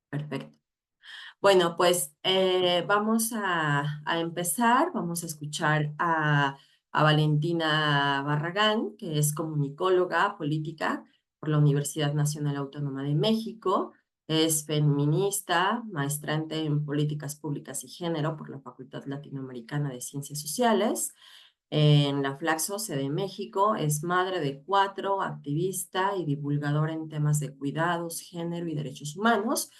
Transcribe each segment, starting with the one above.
Perfecto. Bueno, pues vamos a empezar. Vamos a escuchar a Valentina Barragán, que es comunicóloga política por la Universidad Nacional Autónoma de México. Es feminista, maestrante en políticas públicas y género por la Facultad Latinoamericana de Ciencias Sociales en la Flaxo, sede de México. Es madre de cuatro, activista y divulgadora en temas de cuidados, género y derechos humanos,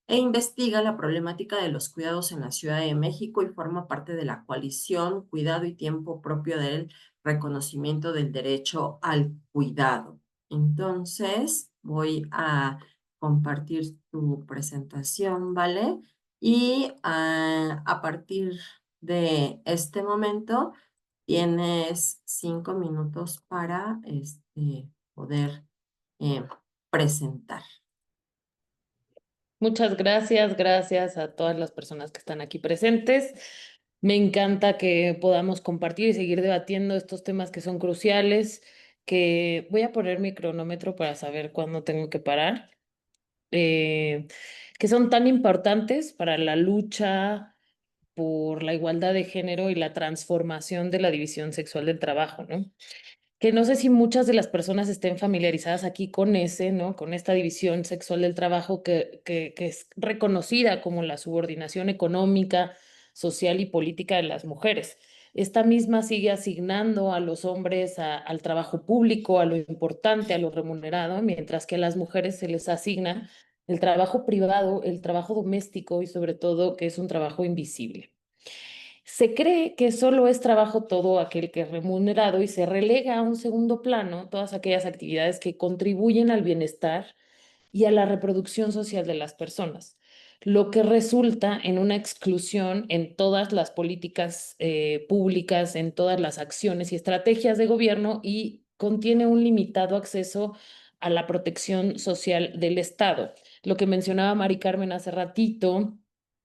e investiga la problemática de los cuidados en la Ciudad de México y forma parte de la coalición Cuidado y Tiempo Propio del Reconocimiento del Derecho al Cuidado. Entonces, voy a compartir tu presentación, ¿vale? Y a partir de este momento tienes 5 minutos para poder eh, presentar. Muchas gracias, gracias a todas las personas que están aquí presentes. Me encanta que podamos compartir y seguir debatiendo estos temas que son cruciales, que voy a poner mi cronómetro para saber cuándo tengo que parar, eh, que son tan importantes para la lucha por la igualdad de género y la transformación de la división sexual del trabajo, ¿no? Que no sé si muchas de las personas estén familiarizadas aquí con ese, ¿no? Con esta división sexual del trabajo que es reconocida como la subordinación económica, social y política de las mujeres. Esta misma sigue asignando a los hombres al trabajo público, a lo importante, a lo remunerado, mientras que a las mujeres se les asigna el trabajo privado, el trabajo doméstico y sobre todo que es un trabajo invisible. Se cree que solo es trabajo todo aquel que es remunerado y se relega a un segundo plano todas aquellas actividades que contribuyen al bienestar y a la reproducción social de las personas, lo que resulta en una exclusión en todas las políticas públicas, en todas las acciones y estrategias de gobierno y contiene un limitado acceso a la protección social del Estado. Lo que mencionaba Mari Carmen hace ratito,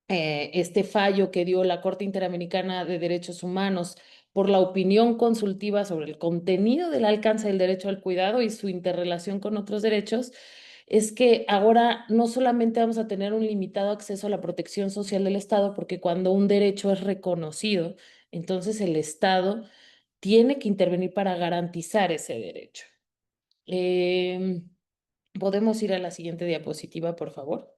este fallo que dio la Corte Interamericana de Derechos Humanos por la opinión consultiva sobre el contenido del alcance del derecho al cuidado y su interrelación con otros derechos, es que ahora no solamente vamos a tener un limitado acceso a la protección social del Estado, porque cuando un derecho es reconocido, entonces el Estado tiene que intervenir para garantizar ese derecho. Em, ¿Podemos ir a la siguiente diapositiva, por favor?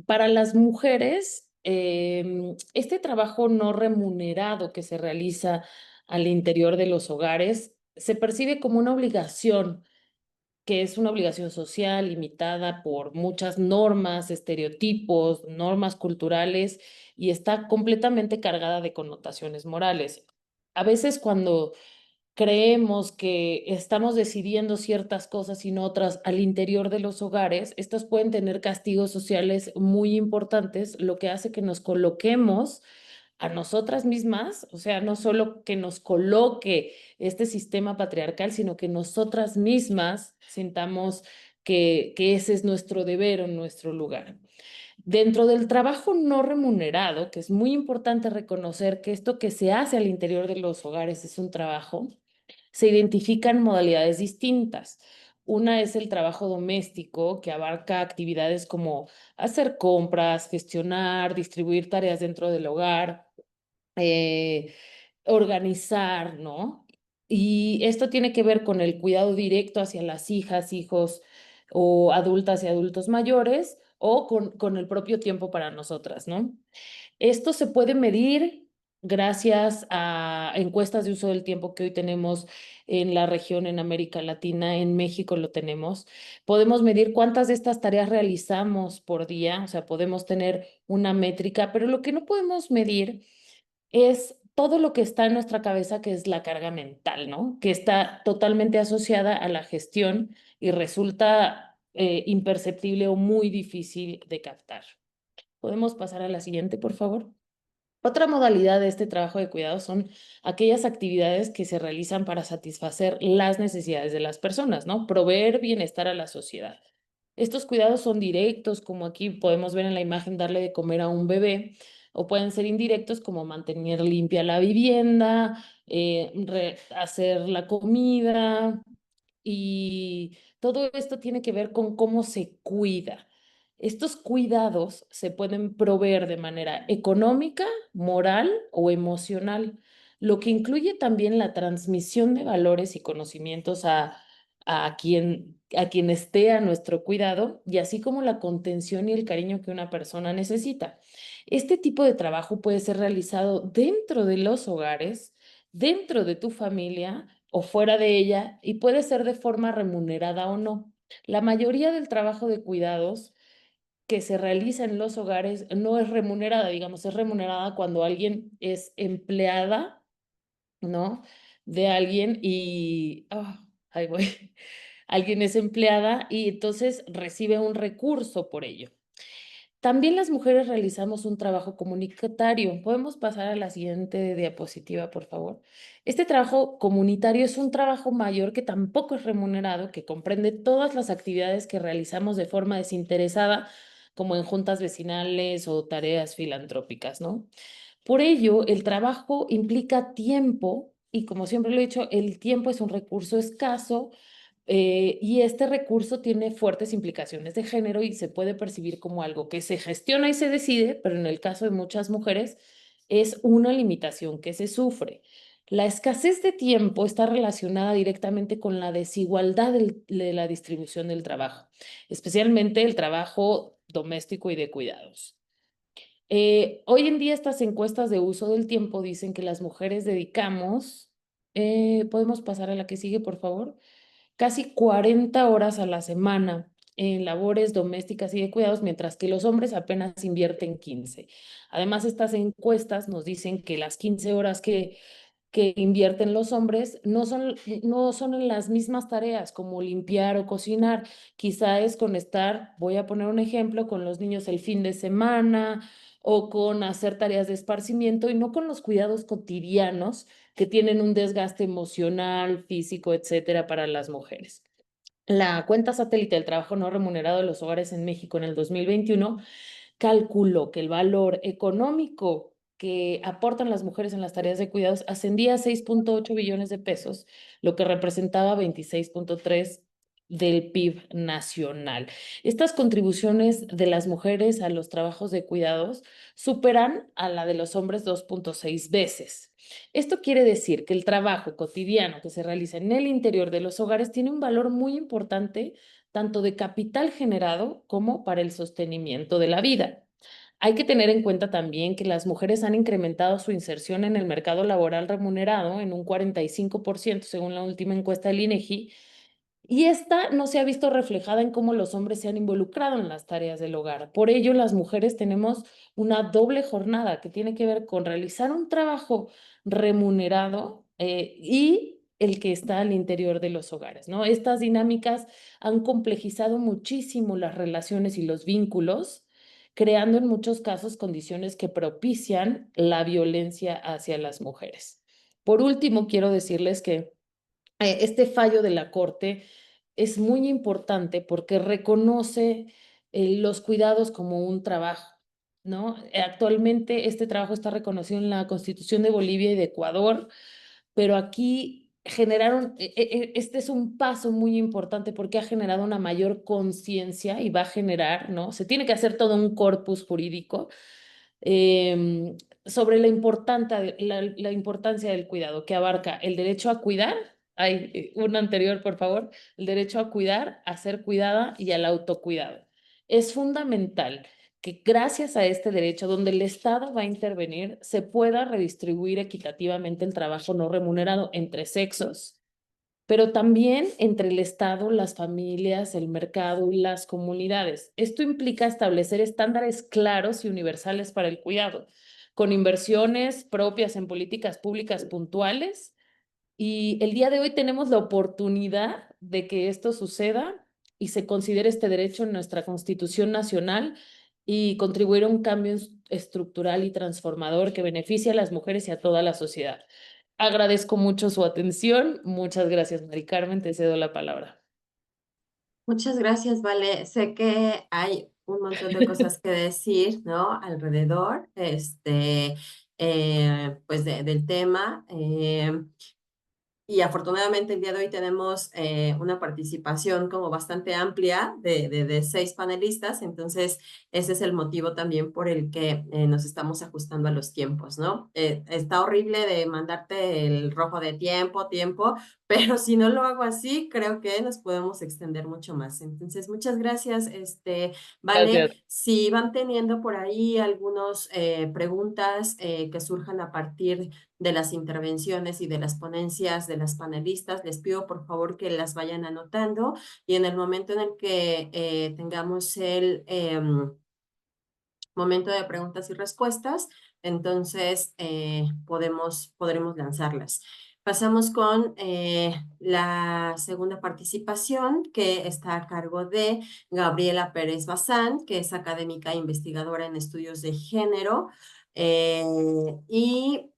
Para las mujeres, este trabajo no remunerado que se realiza al interior de los hogares se percibe como una obligación, que es una obligación social limitada por muchas normas, estereotipos, normas culturales y está completamente cargada de connotaciones morales. A veces cuando creemos que estamos decidiendo ciertas cosas y no otras al interior de los hogares, estas pueden tener castigos sociales muy importantes, lo que hace que nos coloquemos a nosotras mismas, o sea, no solo que nos coloque este sistema patriarcal, sino que nosotras mismas sintamos que ese es nuestro deber o nuestro lugar. Dentro del trabajo no remunerado, que es muy importante reconocer que esto que se hace al interior de los hogares es un trabajo, se identifican modalidades distintas. Una es el trabajo doméstico, que abarca actividades como hacer compras, gestionar, distribuir tareas dentro del hogar, eh, organizar, ¿no? Y esto tiene que ver con el cuidado directo hacia las hijas, hijos o adultas y adultos mayores o con el propio tiempo para nosotras, ¿no? Esto se puede medir gracias a encuestas de uso del tiempo que hoy tenemos en la región, en América Latina, en México lo tenemos. Podemos medir cuántas de estas tareas realizamos por día, o sea, podemos tener una métrica, pero lo que no podemos medir es todo lo que está en nuestra cabeza, que es la carga mental, ¿no? Que está totalmente asociada a la gestión y resulta imperceptible o muy difícil de captar. ¿Podemos pasar a la siguiente, por favor? Otra modalidad de este trabajo de cuidado son aquellas actividades que se realizan para satisfacer las necesidades de las personas, ¿no? Proveer bienestar a la sociedad. Estos cuidados son directos, como aquí podemos ver en la imagen, darle de comer a un bebé, o pueden ser indirectos, como mantener limpia la vivienda, hacer la comida, y todo esto tiene que ver con cómo se cuida. Estos cuidados se pueden proveer de manera económica, moral o emocional, lo que incluye también la transmisión de valores y conocimientos a quien esté a nuestro cuidado, y así como la contención y el cariño que una persona necesita. Este tipo de trabajo puede ser realizado dentro de los hogares, dentro de tu familia o fuera de ella, y puede ser de forma remunerada o no. La mayoría del trabajo de cuidados que se realiza en los hogares no es remunerada, digamos, es remunerada cuando alguien es empleada, ¿no? De alguien y, ahí voy, alguien es empleada y entonces recibe un recurso por ello. También las mujeres realizamos un trabajo comunitario. ¿Podemos pasar a la siguiente diapositiva, por favor? Este trabajo comunitario es un trabajo mayor que tampoco es remunerado, que comprende todas las actividades que realizamos de forma desinteresada, como en juntas vecinales o tareas filantrópicas, ¿no? Por ello, el trabajo implica tiempo y, como siempre lo he dicho, el tiempo es un recurso escaso, y este recurso tiene fuertes implicaciones de género y se puede percibir como algo que se gestiona y se decide, pero en el caso de muchas mujeres es una limitación que se sufre. La escasez de tiempo está relacionada directamente con la desigualdad de la distribución del trabajo, especialmente el trabajo doméstico y de cuidados. Hoy en día estas encuestas de uso del tiempo dicen que las mujeres dedicamos, ¿podemos pasar a la que sigue, por favor? Casi 40 horas a la semana en labores domésticas y de cuidados, mientras que los hombres apenas invierten 15. Además, estas encuestas nos dicen que las 15 horas que invierten los hombres no son en las mismas tareas como limpiar o cocinar. Quizá es con estar, voy a poner un ejemplo, con los niños el fin de semana o con hacer tareas de esparcimiento y no con los cuidados cotidianos que tienen un desgaste emocional, físico, etcétera, para las mujeres. La cuenta satélite del trabajo no remunerado de los hogares en México en el 2021 calculó que el valor económico que aportan las mujeres en las tareas de cuidados ascendía a 6.8 billones de pesos, lo que representaba 26.3 del PIB nacional. Estas contribuciones de las mujeres a los trabajos de cuidados superan a la de los hombres 2.6 veces. Esto quiere decir que el trabajo cotidiano que se realiza en el interior de los hogares tiene un valor muy importante, tanto de capital generado como para el sostenimiento de la vida. Hay que tener en cuenta también que las mujeres han incrementado su inserción en el mercado laboral remunerado en un 45%, según la última encuesta del INEGI, y esta no se ha visto reflejada en cómo los hombres se han involucrado en las tareas del hogar. Por ello, las mujeres tenemos una doble jornada que tiene que ver con realizar un trabajo remunerado, y el que está al interior de los hogares, ¿no? Estas dinámicas han complejizado muchísimo las relaciones y los vínculos, creando en muchos casos condiciones que propician la violencia hacia las mujeres. Por último, quiero decirles que este fallo de la Corte es muy importante porque reconoce los cuidados como un trabajo, ¿no? Actualmente este trabajo está reconocido en la Constitución de Bolivia y de Ecuador, pero aquí este es un paso muy importante porque ha generado una mayor conciencia y va a generar, ¿no? Se tiene que hacer todo un corpus jurídico sobre la importancia del cuidado, que abarca el derecho a cuidar, hay un anterior, por favor, el derecho a cuidar, a ser cuidada y al autocuidado. Es fundamental que gracias a este derecho, donde el Estado va a intervenir, se pueda redistribuir equitativamente el trabajo no remunerado entre sexos, pero también entre el Estado, las familias, el mercado y las comunidades. Esto implica establecer estándares claros y universales para el cuidado, con inversiones propias en políticas públicas puntuales, y el día de hoy tenemos la oportunidad de que esto suceda y se considere este derecho en nuestra Constitución Nacional y contribuir a un cambio estructural y transformador que beneficie a las mujeres y a toda la sociedad. Agradezco mucho su atención. Muchas gracias, Mari Carmen. Te cedo la palabra. Muchas gracias, Vale. Sé que hay un montón de cosas que decir, ¿no? Alrededor, pues del tema. Y afortunadamente el día de hoy tenemos una participación como bastante amplia de 6 panelistas, entonces ese es el motivo también por el que nos estamos ajustando a los tiempos, ¿no? Está horrible de mandarte el rojo de tiempo, pero si no lo hago así, creo que nos podemos extender mucho más. Entonces, muchas gracias, Gracias. Vale. Si van teniendo por ahí algunas preguntas que surjan a partir de las intervenciones y de las ponencias de las panelistas. Les pido por favor que las vayan anotando y en el momento en el que tengamos el momento de preguntas y respuestas, entonces podremos lanzarlas. Pasamos con la segunda participación, que está a cargo de Gabriela Pérez Bazán, que es académica e investigadora en estudios de género y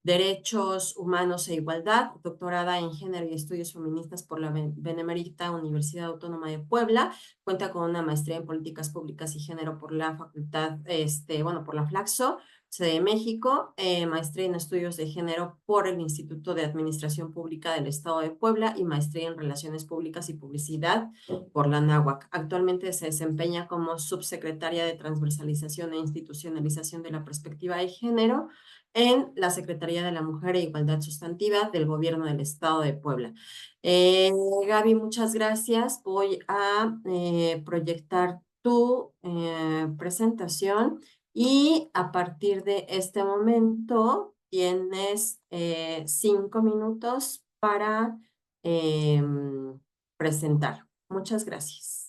Derechos Humanos e Igualdad, doctorada en Género y Estudios Feministas por la Benemérita Universidad Autónoma de Puebla. Cuenta con una maestría en Políticas Públicas y Género por la Facultad, por la Flaxo, sede de México, maestría en Estudios de Género por el Instituto de Administración Pública del Estado de Puebla y maestría en Relaciones Públicas y Publicidad por la NAHUAC. Actualmente se desempeña como subsecretaria de Transversalización e Institucionalización de la Perspectiva de Género en la Secretaría de la Mujer e Igualdad Sustantiva del Gobierno del Estado de Puebla. Gaby, muchas gracias. Voy a proyectar tu presentación y a partir de este momento tienes 5 minutos para presentar. Muchas gracias.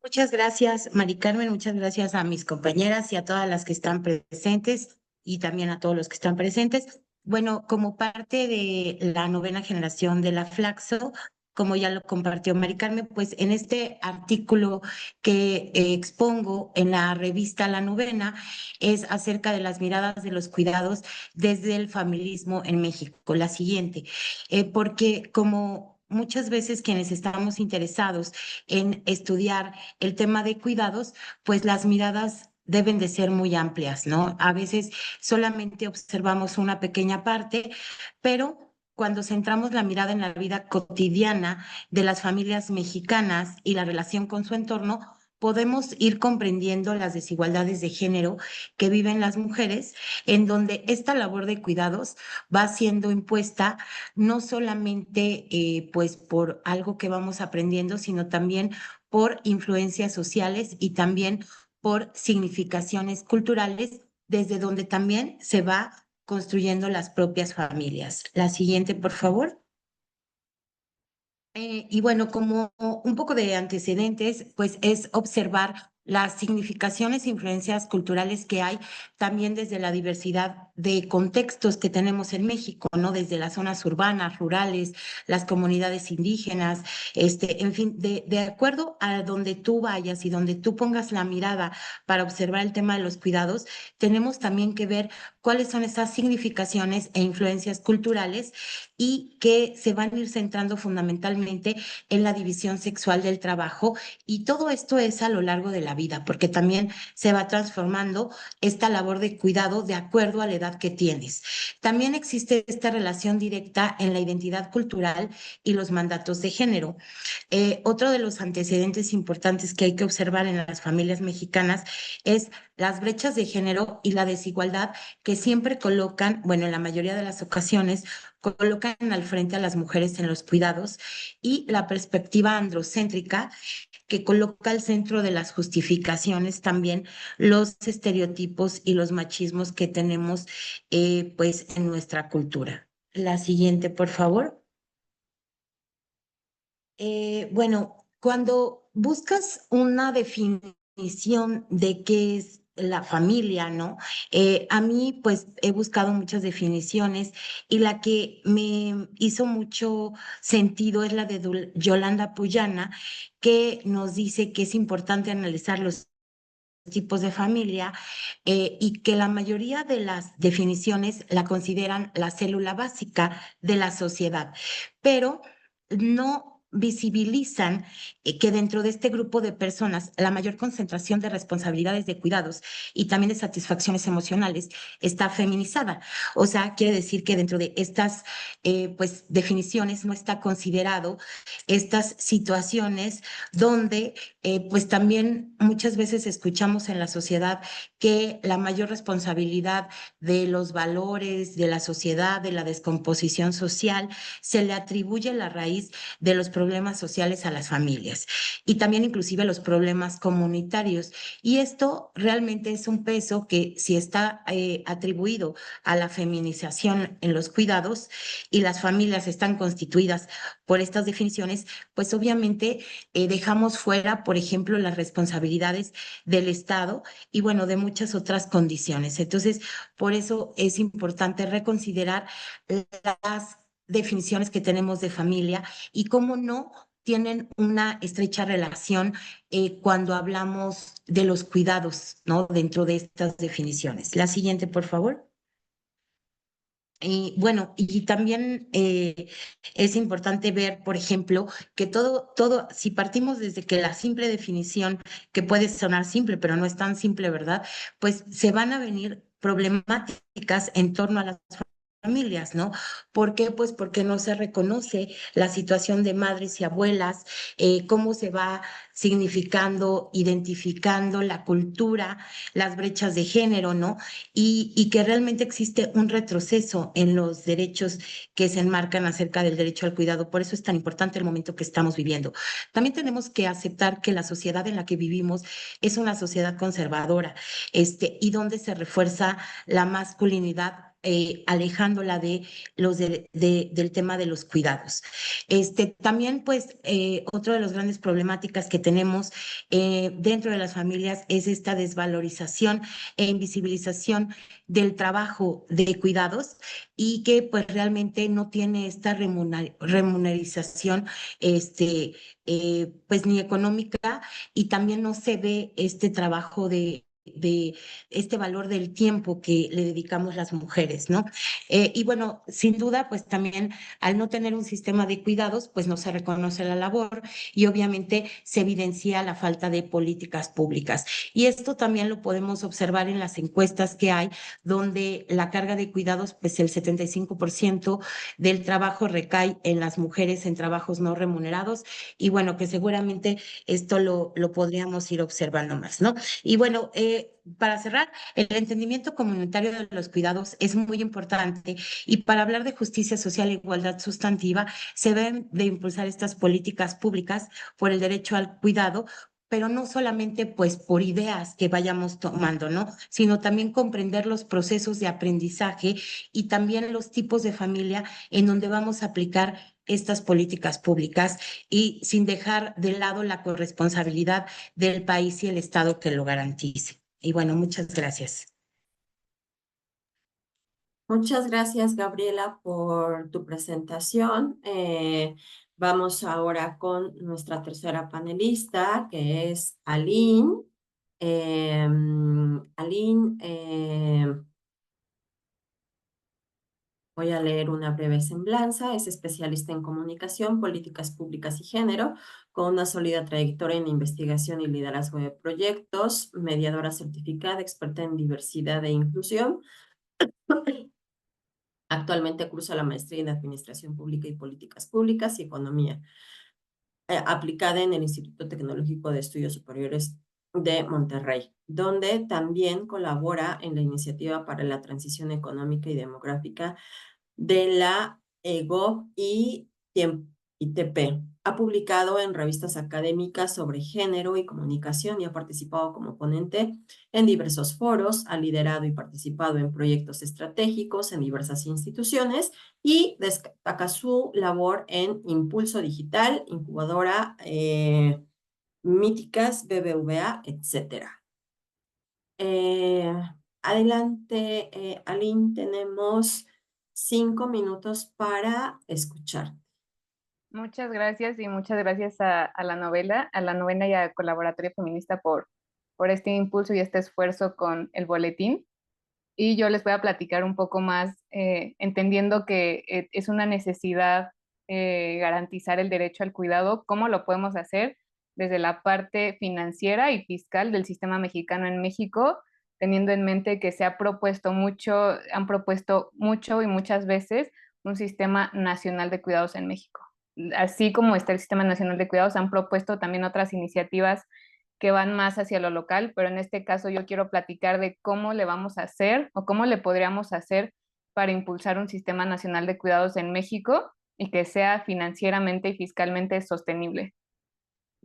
Muchas gracias, Mari Carmen, muchas gracias a mis compañeras y a todas las que están presentes y también a todos los que están presentes. Bueno, como parte de la novena generación de la Flaxo, como ya lo compartió Mari Carmen, pues en este artículo que expongo en la revista La Novena es acerca de las miradas de los cuidados desde el familismo en México. La siguiente, porque como muchas veces quienes estamos interesados en estudiar el tema de cuidados, pues las miradas deben de ser muy amplias, ¿no? A veces solamente observamos una pequeña parte, pero cuando centramos la mirada en la vida cotidiana de las familias mexicanas y la relación con su entorno, podemos ir comprendiendo las desigualdades de género que viven las mujeres, en donde esta labor de cuidados va siendo impuesta no solamente pues por algo que vamos aprendiendo, sino también por influencias sociales y también por significaciones culturales, desde donde también se va construyendo las propias familias. La siguiente, por favor. Y bueno, como un poco de antecedentes, pues es observar las significaciones e influencias culturales que hay también desde la diversidad de contextos que tenemos en México, ¿no? Desde las zonas urbanas, rurales, las comunidades indígenas, en fin, de acuerdo a donde tú vayas y donde tú pongas la mirada para observar el tema de los cuidados, tenemos también que ver cuáles son esas significaciones e influencias culturales y que se van a ir centrando fundamentalmente en la división sexual del trabajo. Y todo esto es a lo largo de la vida, porque también se va transformando esta labor de cuidado de acuerdo a la edad que tienes. También existe esta relación directa en la identidad cultural y los mandatos de género. Otro de los antecedentes importantes que hay que observar en las familias mexicanas es las brechas de género y la desigualdad que siempre colocan, bueno, en la mayoría de las ocasiones, colocan al frente a las mujeres en los cuidados y la perspectiva androcéntrica que coloca al centro de las justificaciones también los estereotipos y los machismos que tenemos pues en nuestra cultura. La siguiente, por favor. Bueno, cuando buscas una definición de qué es la familia, ¿no? A mí, pues, he buscado muchas definiciones y la que me hizo mucho sentido es la de Yolanda Puyana, que nos dice que es importante analizar los tipos de familia y que la mayoría de las definiciones la consideran la célula básica de la sociedad, pero no visibilizan que dentro de este grupo de personas la mayor concentración de responsabilidades de cuidados y también de satisfacciones emocionales está feminizada. O sea, quiere decir que dentro de estas pues definiciones no está considerado estas situaciones donde pues también muchas veces escuchamos en la sociedad que la mayor responsabilidad de los valores de la sociedad, de la descomposición social, se le atribuye la raíz de los problemas sociales a las familias y también inclusive los problemas comunitarios. Y esto realmente es un peso que si está atribuido a la feminización en los cuidados y las familias están constituidas por estas definiciones, pues obviamente dejamos fuera, por ejemplo, las responsabilidades del Estado y bueno, de muchas otras condiciones. Entonces, por eso es importante reconsiderar las definiciones que tenemos de familia y cómo no tienen una estrecha relación cuando hablamos de los cuidados, ¿no? Dentro de estas definiciones. La siguiente, por favor. Y bueno, y también es importante ver, por ejemplo, que si partimos desde que la simple definición, que puede sonar simple, pero no es tan simple, ¿verdad? Pues se van a venir problemáticas en torno a las familias, ¿no? ¿Por qué? Pues porque no se reconoce la situación de madres y abuelas, cómo se va significando, identificando la cultura, las brechas de género, ¿no? Y que realmente existe un retroceso en los derechos que se enmarcan acerca del derecho al cuidado. Por eso es tan importante el momento que estamos viviendo. También tenemos que aceptar que la sociedad en la que vivimos es una sociedad conservadora, y donde se refuerza la masculinidad. Alejándola de del tema de los cuidados. También, pues, otro de las grandes problemáticas que tenemos dentro de las familias es esta desvalorización e invisibilización del trabajo de cuidados y que pues realmente no tiene esta remuneración pues ni económica y también no se ve este trabajo de este valor del tiempo que le dedicamos las mujeres, ¿no? Y bueno, sin duda, pues también al no tener un sistema de cuidados, pues no se reconoce la labor y obviamente se evidencia la falta de políticas públicas. Y esto también lo podemos observar en las encuestas que hay, donde la carga de cuidados, pues el 75% del trabajo recae en las mujeres en trabajos no remunerados. Y bueno, que seguramente esto lo podríamos ir observando más, ¿no? Y bueno, para cerrar, el entendimiento comunitario de los cuidados es muy importante y para hablar de justicia social e igualdad sustantiva se deben de impulsar estas políticas públicas por el derecho al cuidado, pero no solamente pues por ideas que vayamos tomando, ¿no? Sino también comprender los procesos de aprendizaje y también los tipos de familia en donde vamos a aplicar estas políticas públicas y sin dejar de lado la corresponsabilidad del país y el Estado que lo garantice. Y bueno, muchas gracias. Muchas gracias, Gabriela, por tu presentación. Vamos ahora con nuestra tercera panelista, que es Aline. Aline, voy a leer una breve semblanza. Es especialista en comunicación, políticas públicas y género, con una sólida trayectoria en investigación y liderazgo de proyectos, mediadora certificada, experta en diversidad e inclusión. Actualmente cursa la maestría en Administración Pública y Políticas Públicas y Economía, aplicada en el Instituto Tecnológico de Estudios Superiores de Monterrey, donde también colabora en la Iniciativa para la Transición Económica y Demográfica de la EGO y ITP. Ha publicado en revistas académicas sobre género y comunicación y ha participado como ponente en diversos foros, ha liderado y participado en proyectos estratégicos en diversas instituciones y destaca su labor en Impulso Digital, Incubadora, Míticas, BBVA, etcétera. Adelante, Aline, tenemos 5 minutos para escuchar. Muchas gracias y muchas gracias a la novena y a Colaboratorio Feminista por este impulso y este esfuerzo con el boletín. Y yo les voy a platicar un poco más, entendiendo que es una necesidad garantizar el derecho al cuidado, ¿cómo lo podemos hacer desde la parte financiera y fiscal del sistema mexicano en México, teniendo en mente que se ha propuesto mucho, han propuesto mucho y muchas veces un sistema nacional de cuidados en México? Así como está el Sistema Nacional de Cuidados, han propuesto también otras iniciativas que van más hacia lo local, pero en este caso yo quiero platicar de cómo le vamos a hacer o cómo le podríamos hacer para impulsar un Sistema Nacional de Cuidados en México y que sea financieramente y fiscalmente sostenible.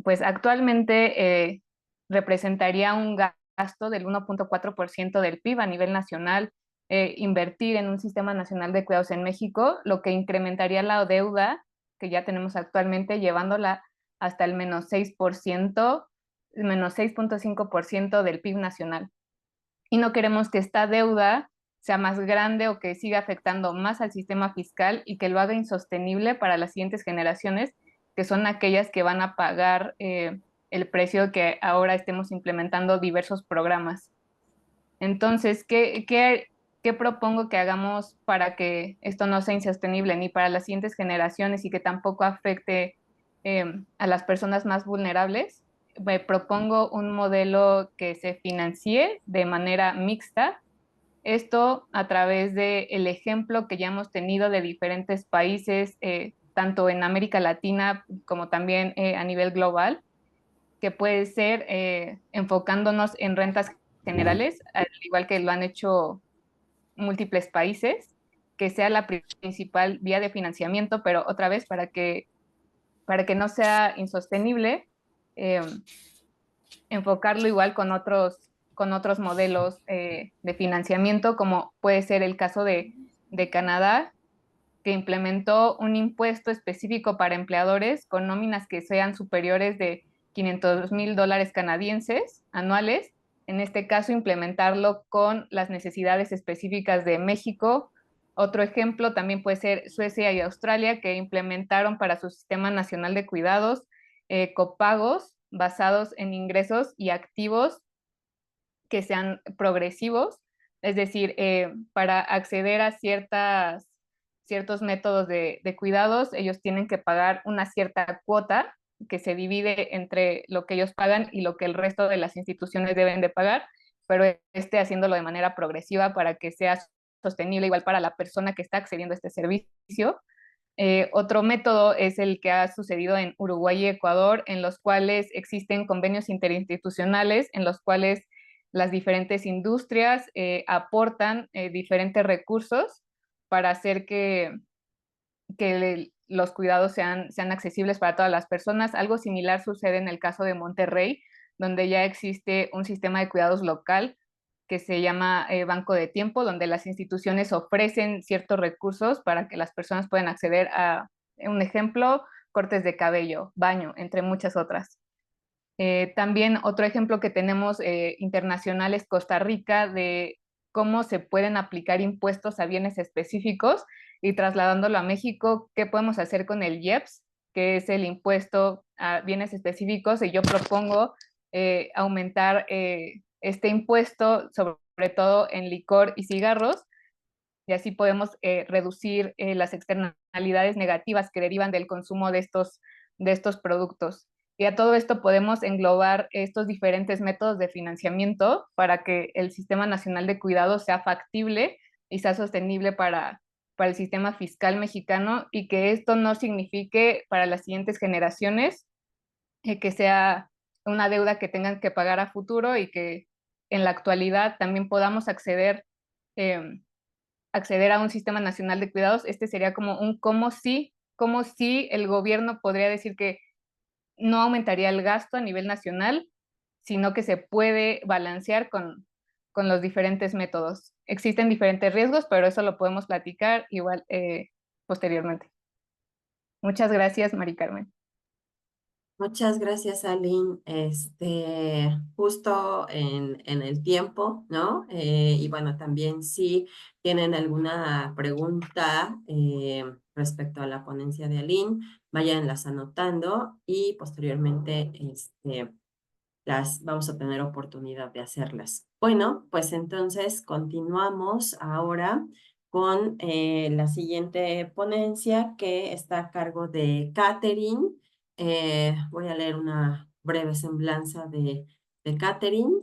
Pues actualmente representaría un gasto del 1.4% del PIB a nivel nacional, invertir en un Sistema Nacional de Cuidados en México, lo que incrementaría la deuda que ya tenemos actualmente, llevándola hasta el menos 6.5% del PIB nacional. Y no queremos que esta deuda sea más grande o que siga afectando más al sistema fiscal y que lo haga insostenible para las siguientes generaciones, que son aquellas que van a pagar el precio que ahora estemos implementando diversos programas. Entonces, ¿qué propongo que hagamos para que esto no sea insostenible ni para las siguientes generaciones y que tampoco afecte a las personas más vulnerables? Me propongo un modelo que se financie de manera mixta, esto a través del ejemplo que ya hemos tenido de diferentes países, tanto en América Latina como también a nivel global, que puede ser enfocándonos en rentas generales, al igual que lo han hecho múltiples países, que sea la principal vía de financiamiento, pero otra vez para que no sea insostenible, eh, enfocarlo igual con otros modelos de financiamiento, como puede ser el caso de Canadá, que implementó un impuesto específico para empleadores con nóminas que sean superiores de $500,000 canadienses anuales. En este caso, implementarlo con las necesidades específicas de México. Otro ejemplo también puede ser Suecia y Australia, que implementaron para su Sistema Nacional de Cuidados copagos basados en ingresos y activos que sean progresivos, es decir, para acceder a ciertos métodos de cuidados, ellos tienen que pagar una cierta cuota que se divide entre lo que ellos pagan y lo que el resto de las instituciones deben de pagar, pero haciéndolo de manera progresiva para que sea sostenible igual para la persona que está accediendo a este servicio. Otro método es el que ha sucedido en Uruguay y Ecuador, en los cuales existen convenios interinstitucionales, en los cuales las diferentes industrias aportan diferentes recursos para hacer que los cuidados sean accesibles para todas las personas. Algo similar sucede en el caso de Monterrey, donde ya existe un sistema de cuidados local que se llama Banco de Tiempo, donde las instituciones ofrecen ciertos recursos para que las personas puedan acceder a, un ejemplo, cortes de cabello, baño, entre muchas otras. También otro ejemplo que tenemos internacional es Costa Rica, de cómo se pueden aplicar impuestos a bienes específicos, y trasladándolo a México, ¿qué podemos hacer con el IEPS, que es el impuesto a bienes específicos? Y yo propongo aumentar este impuesto, sobre todo en licor y cigarros, y así podemos reducir las externalidades negativas que derivan del consumo de estos productos. Y a todo esto podemos englobar estos diferentes métodos de financiamiento para que el Sistema Nacional de Cuidados sea factible y sea sostenible para el sistema fiscal mexicano, y que esto no signifique para las siguientes generaciones que sea una deuda que tengan que pagar a futuro, y que en la actualidad también podamos eh, acceder a un sistema nacional de cuidados. Este sería como un como si el gobierno podría decir que no aumentaría el gasto a nivel nacional, sino que se puede balancear con los diferentes métodos. Existen diferentes riesgos, pero eso lo podemos platicar igual posteriormente. Muchas gracias, Mari Carmen. Muchas gracias, Aline. Justo en el tiempo, ¿no? Y bueno, también si tienen alguna pregunta respecto a la ponencia de Aline, váyanlas anotando y posteriormente las vamos a tener oportunidad de hacerlas. Bueno, pues entonces continuamos ahora con la siguiente ponencia que está a cargo de Catherine. Voy a leer una breve semblanza de Catherine.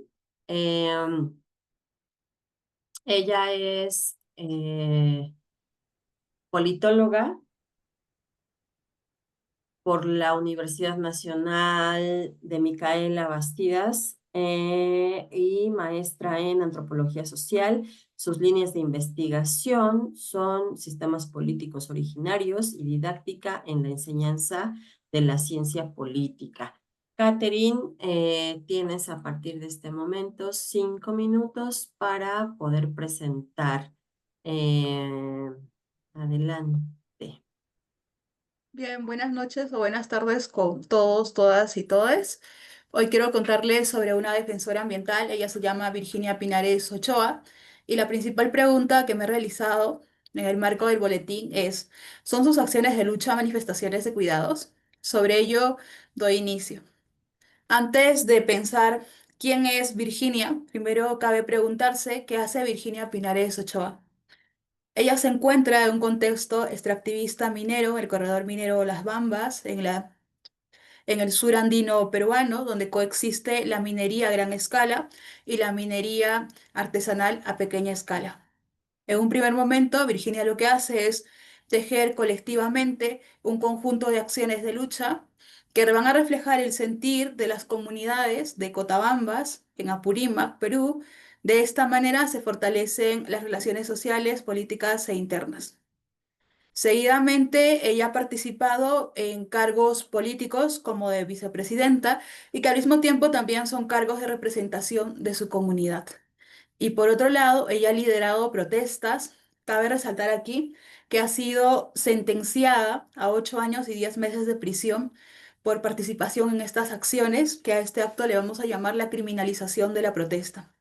Ella es politóloga por la Universidad Nacional de Micaela Bastidas y maestra en antropología social. Sus líneas de investigación son sistemas políticos originarios y didáctica en la enseñanza de la ciencia política. Catherine, tienes a partir de este momento 5 minutos para poder presentar. Adelante. Bien, buenas noches o buenas tardes con todos, todas y todes. Hoy quiero contarles sobre una defensora ambiental. Ella se llama Virginia Pinares Ochoa y la principal pregunta que me he realizado en el marco del boletín es, ¿son sus acciones de lucha manifestaciones de cuidados? Sobre ello doy inicio. Antes de pensar quién es Virginia, primero cabe preguntarse qué hace Virginia Pinares Ochoa. Ella se encuentra en un contexto extractivista minero, el corredor minero Las Bambas, en el sur andino peruano, donde coexiste la minería a gran escala y la minería artesanal a pequeña escala. En un primer momento, Virginia lo que hace es tejer colectivamente un conjunto de acciones de lucha que van a reflejar el sentir de las comunidades de Cotabambas, en Apurímac, Perú. De esta manera se fortalecen las relaciones sociales, políticas e internas. Seguidamente, ella ha participado en cargos políticos como de vicepresidenta y que al mismo tiempo también son cargos de representación de su comunidad. Y por otro lado, ella ha liderado protestas. Cabe resaltar aquí que ha sido sentenciada a 8 años y 10 meses de prisión por participación en estas acciones, que a este acto le vamos a llamar la criminalización de la protesta.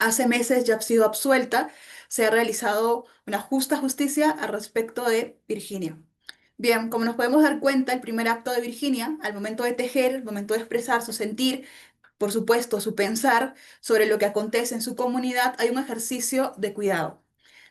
Hace meses ya ha sido absuelta, se ha realizado una justa justicia al respecto de Virginia. Bien, como nos podemos dar cuenta, el primer acto de Virginia, al momento de tejer, al momento de expresar su sentir, por supuesto, su pensar sobre lo que acontece en su comunidad, hay un ejercicio de cuidado.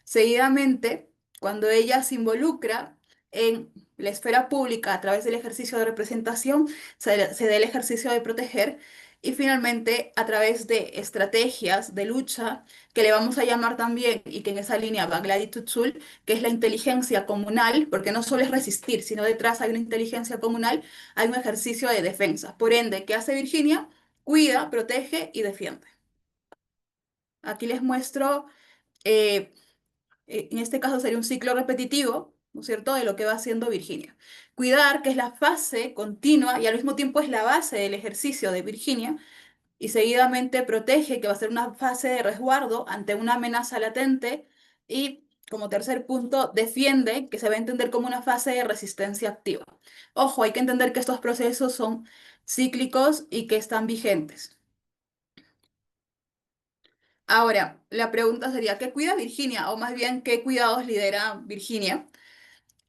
Seguidamente, cuando ella se involucra en la esfera pública a través del ejercicio de representación, se da el ejercicio de proteger y finalmente a través de estrategias de lucha que le vamos a llamar también, y que en esa línea va Gladys Tutsul, que es la inteligencia comunal, porque no solo es resistir, sino detrás hay una inteligencia comunal, hay un ejercicio de defensa. Por ende, ¿qué hace Virginia? Cuida, protege y defiende. Aquí les muestro, eh, en este caso sería un ciclo repetitivo, ¿no es cierto?, de lo que va haciendo Virginia. Cuidar, que es la fase continua y al mismo tiempo es la base del ejercicio de Virginia, y seguidamente protege, que va a ser una fase de resguardo ante una amenaza latente, y como tercer punto, defiende, que se va a entender como una fase de resistencia activa. Ojo, hay que entender que estos procesos son cíclicos y que están vigentes. Ahora, la pregunta sería, ¿qué cuida Virginia? O más bien, ¿qué cuidados lidera Virginia?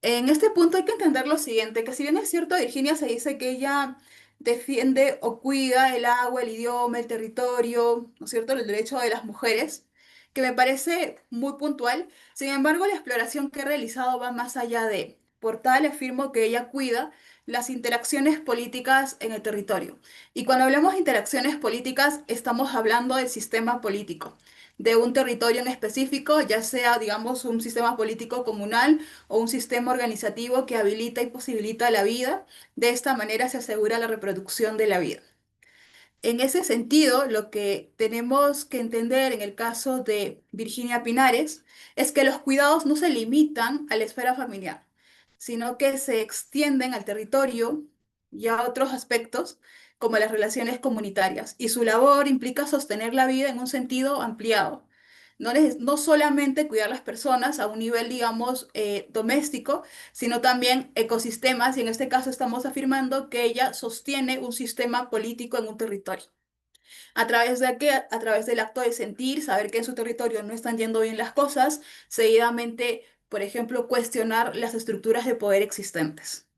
En este punto hay que entender lo siguiente, que si bien es cierto, Virginia se dice que ella defiende o cuida el agua, el idioma, el territorio, ¿no es cierto?, el derecho de las mujeres, que me parece muy puntual. Sin embargo, la exploración que he realizado va más allá de. Por tal, afirmo que ella cuida las interacciones políticas en el territorio. Y cuando hablamos de interacciones políticas, estamos hablando del sistema político, de un territorio en específico, ya sea, digamos, un sistema político comunal o un sistema organizativo que habilita y posibilita la vida. De esta manera se asegura la reproducción de la vida. En ese sentido, lo que tenemos que entender en el caso de Virginia Pinares es que los cuidados no se limitan a la esfera familiar, sino que se extienden al territorio y a otros aspectos como las relaciones comunitarias. Y su labor implica sostener la vida en un sentido ampliado. No solamente cuidar las personas a un nivel, digamos, doméstico, sino también ecosistemas, y en este caso estamos afirmando que ella sostiene un sistema político en un territorio. ¿A través de qué? A través del acto de sentir, saber que en su territorio no están yendo bien las cosas, seguidamente, por ejemplo, cuestionar las estructuras de poder existentes.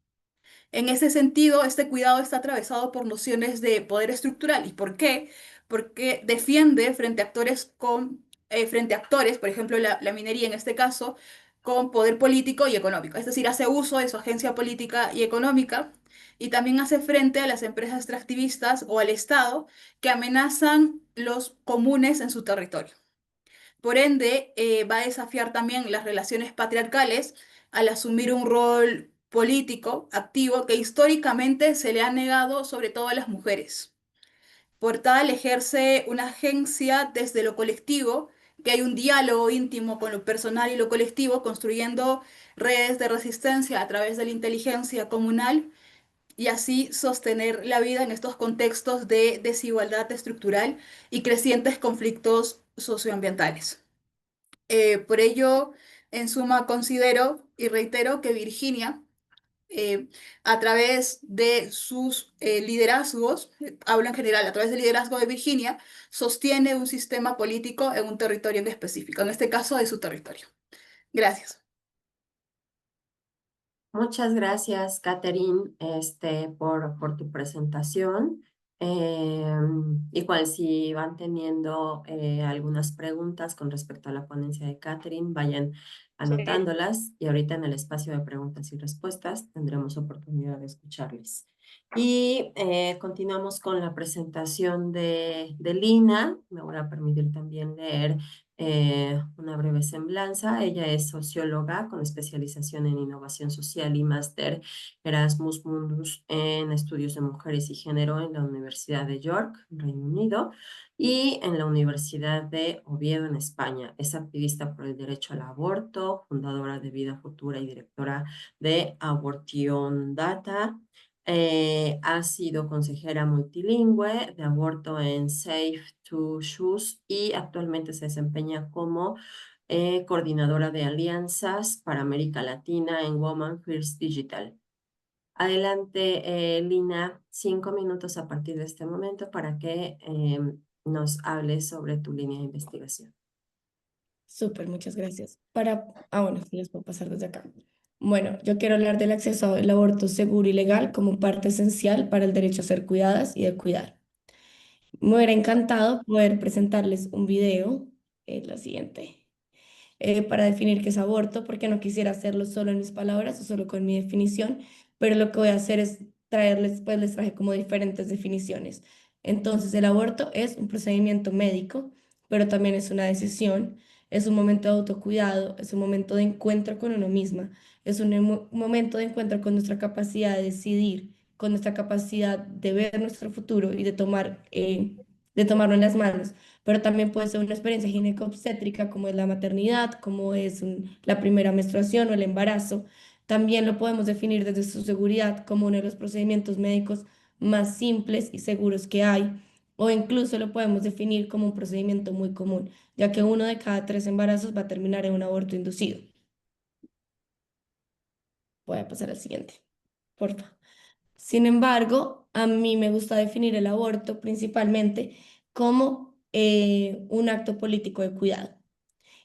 En ese sentido, este cuidado está atravesado por nociones de poder estructural. ¿Y por qué? Porque defiende frente a actores con frente a actores, por ejemplo, la minería en este caso, con poder político y económico. Es decir, hace uso de su agencia política y económica y también hace frente a las empresas extractivistas o al Estado que amenazan los comunes en su territorio. Por ende, va a desafiar también las relaciones patriarcales al asumir un rol político activo que históricamente se le ha negado sobre todo a las mujeres. Por tal, ejerce una agencia desde lo colectivo, que hay un diálogo íntimo con lo personal y lo colectivo, construyendo redes de resistencia a través de la inteligencia comunal y así sostener la vida en estos contextos de desigualdad estructural y crecientes conflictos socioambientales. Por ello, en suma, considero y reitero que Virginia, eh, a través de sus liderazgos, hablo en general, a través del liderazgo de Virginia, sostiene un sistema político en un territorio en específico, en este caso de su territorio. Gracias. Muchas gracias, Catherine, por tu presentación. Igual si van teniendo algunas preguntas con respecto a la ponencia de Catherine, vayan Sí. anotándolas y ahorita en el espacio de preguntas y respuestas tendremos oportunidad de escucharles. Y continuamos con la presentación de Lina. Me voy a permitir también leer una breve semblanza. Ella es socióloga con especialización en innovación social y máster Erasmus Mundus en estudios de mujeres y género en la Universidad de York, Reino Unido, y en la Universidad de Oviedo, en España. Es activista por el derecho al aborto, fundadora de Vida Futura y directora de Abortion Data. Ha sido consejera multilingüe de aborto en Safe to Choose y actualmente se desempeña como coordinadora de alianzas para América Latina en Women First Digital. Adelante, Lina, 5 minutos a partir de este momento para que nos hables sobre tu línea de investigación. Súper, muchas gracias. Bueno, sí les puedo pasar desde acá. Bueno, yo quiero hablar del acceso al aborto seguro y legal como parte esencial para el derecho a ser cuidadas y de cuidar. Me hubiera encantado poder presentarles un video, la siguiente, para definir qué es aborto, porque no quisiera hacerlo solo en mis palabras o solo con mi definición, pero lo que voy a hacer es traerles, pues les traje como diferentes definiciones. Entonces, el aborto es un procedimiento médico, pero también es una decisión, es un momento de autocuidado, es un momento de encuentro con uno misma, es un momento de encuentro con nuestra capacidad de decidir, con nuestra capacidad de ver nuestro futuro y de tomarlo en las manos, pero también puede ser una experiencia ginecobstétrica como es la maternidad, como es la primera menstruación o el embarazo. También lo podemos definir desde su seguridad como uno de los procedimientos médicos más simples y seguros que hay, o incluso lo podemos definir como un procedimiento muy común, ya que 1 de cada 3 embarazos va a terminar en un aborto inducido. Voy a pasar al siguiente, porfa. Sin embargo, a mí me gusta definir el aborto principalmente como un acto político de cuidado.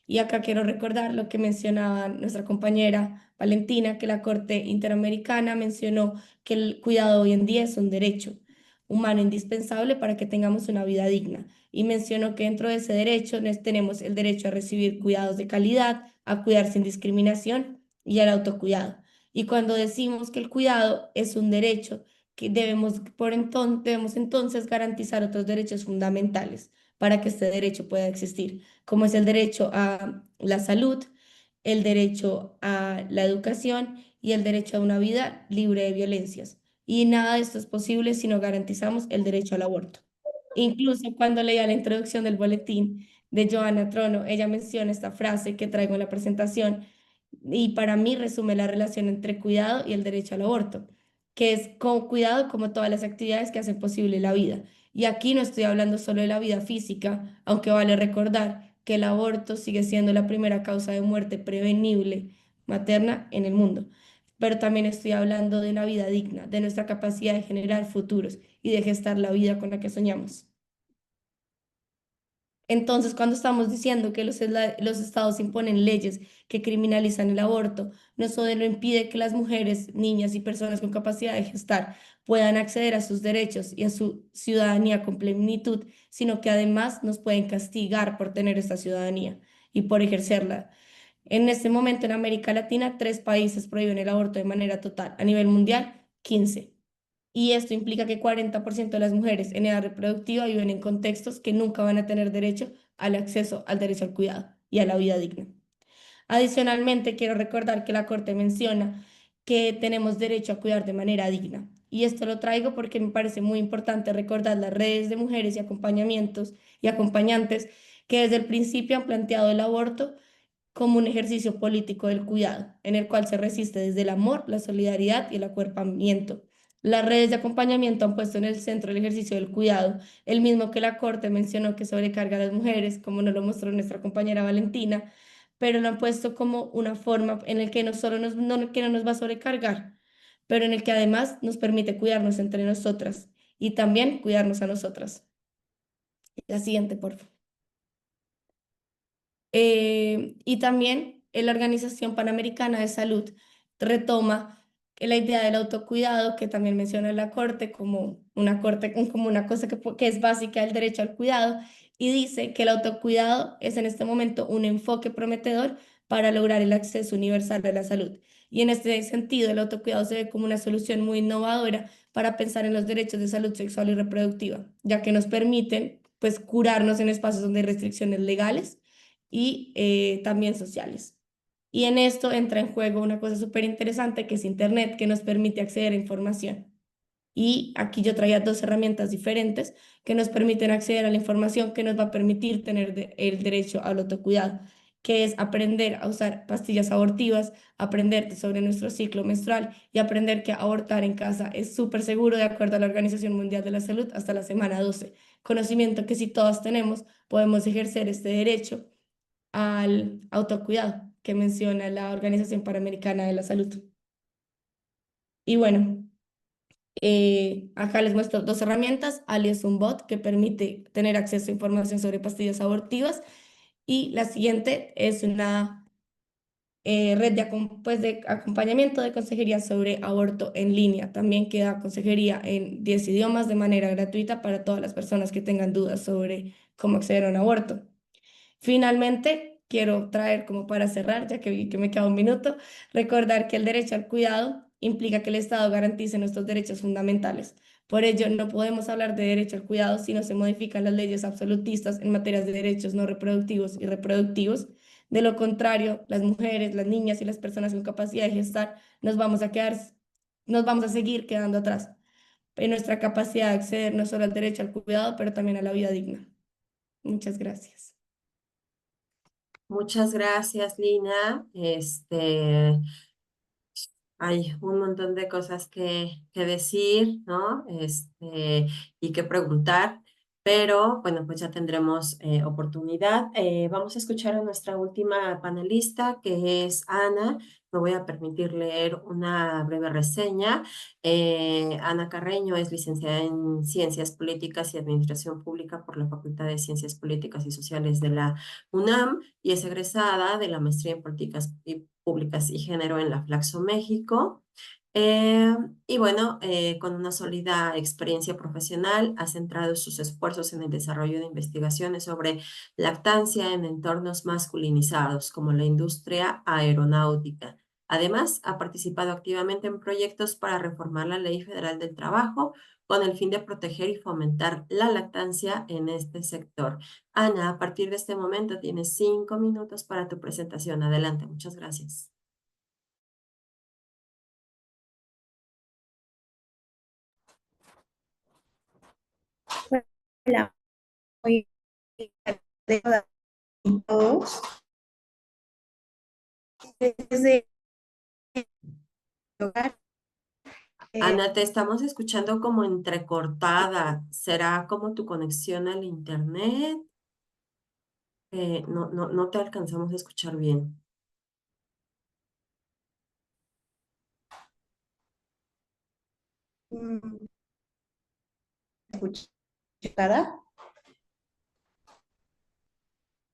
Y acá quiero recordar lo que mencionaba nuestra compañera Valentina, que la Corte Interamericana mencionó que el cuidado hoy en día es un derecho humano indispensable para que tengamos una vida digna. Y mencionó que dentro de ese derecho tenemos el derecho a recibir cuidados de calidad, a cuidar sin discriminación y al autocuidado. Y cuando decimos que el cuidado es un derecho, que debemos entonces garantizar otros derechos fundamentales para que este derecho pueda existir, como es el derecho a la salud, el derecho a la educación y el derecho a una vida libre de violencias. Y nada de esto es posible si no garantizamos el derecho al aborto. Incluso cuando leía la introducción del boletín de Joana Trono, ella menciona esta frase que traigo en la presentación y para mí resume la relación entre cuidado y el derecho al aborto, que es con cuidado como todas las actividades que hacen posible la vida. Y aquí no estoy hablando solo de la vida física, aunque vale recordar que el aborto sigue siendo la primera causa de muerte prevenible materna en el mundo. Pero también estoy hablando de una vida digna, de nuestra capacidad de generar futuros y de gestar la vida con la que soñamos. Entonces, cuando estamos diciendo que los estados imponen leyes que criminalizan el aborto, no solo impide que las mujeres, niñas y personas con capacidad de gestar puedan acceder a sus derechos y a su ciudadanía con plenitud, sino que además nos pueden castigar por tener esta ciudadanía y por ejercerla. En este momento en América Latina, 3 países prohíben el aborto de manera total. A nivel mundial, 15. Y esto implica que 40% de las mujeres en edad reproductiva viven en contextos que nunca van a tener derecho al acceso al derecho al cuidado y a la vida digna. Adicionalmente, quiero recordar que la Corte menciona que tenemos derecho a cuidar de manera digna. Y esto lo traigo porque me parece muy importante recordar las redes de mujeres y acompañamientos y acompañantes que desde el principio han planteado el aborto como un ejercicio político del cuidado, en el cual se resiste desde el amor, la solidaridad y el acuerpamiento. Las redes de acompañamiento han puesto en el centro el ejercicio del cuidado, el mismo que la Corte mencionó que sobrecarga a las mujeres, como nos lo mostró nuestra compañera Valentina, pero lo han puesto como una forma en el que no solo que no nos va a sobrecargar, pero en el que además nos permite cuidarnos entre nosotras y también cuidarnos a nosotras. La siguiente, por favor. Y también la Organización Panamericana de Salud retoma la idea del autocuidado, que también menciona la Corte como una cosa que es básica del derecho al cuidado, y dice que el autocuidado es en este momento un enfoque prometedor para lograr el acceso universal a la salud. Y en este sentido, el autocuidado se ve como una solución muy innovadora para pensar en los derechos de salud sexual y reproductiva, ya que nos permiten, pues, curarnos en espacios donde hay restricciones legales y también sociales. Y en esto entra en juego una cosa súper interesante que es Internet, que nos permite acceder a información. Y aquí yo traía 2 herramientas diferentes que nos permiten acceder a la información que nos va a permitir tener el derecho al autocuidado, que es aprender a usar pastillas abortivas, aprender sobre nuestro ciclo menstrual y aprender que abortar en casa es súper seguro de acuerdo a la Organización Mundial de la Salud hasta la semana 12. Conocimiento que si todas tenemos, podemos ejercer este derecho al autocuidado que menciona la Organización Panamericana de la Salud. Y bueno, acá les muestro 2 herramientas. Ali es un bot que permite tener acceso a información sobre pastillas abortivas y la siguiente es una red de acompañamiento de consejería sobre aborto en línea. También queda consejería en 10 idiomas de manera gratuita para todas las personas que tengan dudas sobre cómo acceder a un aborto. Finalmente, quiero traer como para cerrar, ya que vi que me queda un minuto, recordar que el derecho al cuidado implica que el Estado garantice nuestros derechos fundamentales. Por ello, no podemos hablar de derecho al cuidado si no se modifican las leyes absolutistas en materias de derechos no reproductivos y reproductivos. De lo contrario, las mujeres, las niñas y las personas con capacidad de gestar nos vamos a seguir quedando atrás en nuestra capacidad de acceder no solo al derecho al cuidado, pero también a la vida digna. Muchas gracias. Muchas gracias, Lina. Hay un montón de cosas que decir, ¿no? Y que preguntar, pero bueno, pues ya tendremos oportunidad. Vamos a escuchar a nuestra última panelista, que es Ana. Me voy a permitir leer una breve reseña. Ana Carreño es licenciada en Ciencias Políticas y Administración Pública por la Facultad de Ciencias Políticas y Sociales de la UNAM y es egresada de la maestría en Políticas Públicas y Género en la Flaxo México. Y bueno, con una sólida experiencia profesional, ha centrado sus esfuerzos en el desarrollo de investigaciones sobre lactancia en entornos masculinizados, como la industria aeronáutica. Además, ha participado activamente en proyectos para reformar la Ley Federal del Trabajo con el fin de proteger y fomentar la lactancia en este sector. Ana, a partir de este momento tienes 5 minutos para tu presentación. Adelante, muchas gracias. Hola, hoy todos desde el hogar. Ana, te estamos escuchando como entrecortada. ¿Será como tu conexión al internet? No te alcanzamos a escuchar bien. ¿Escuchada?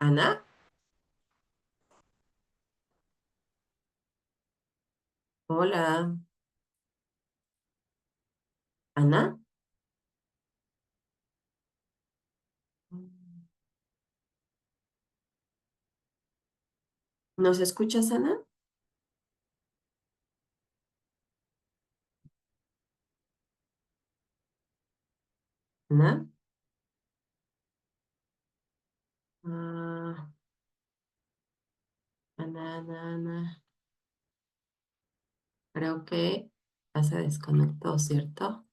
Ana, hola, Ana. ¿Nos escuchas, Ana? Ana. Ah, Ana, Ana, Ana. Creo que ya se desconectó, ¿cierto?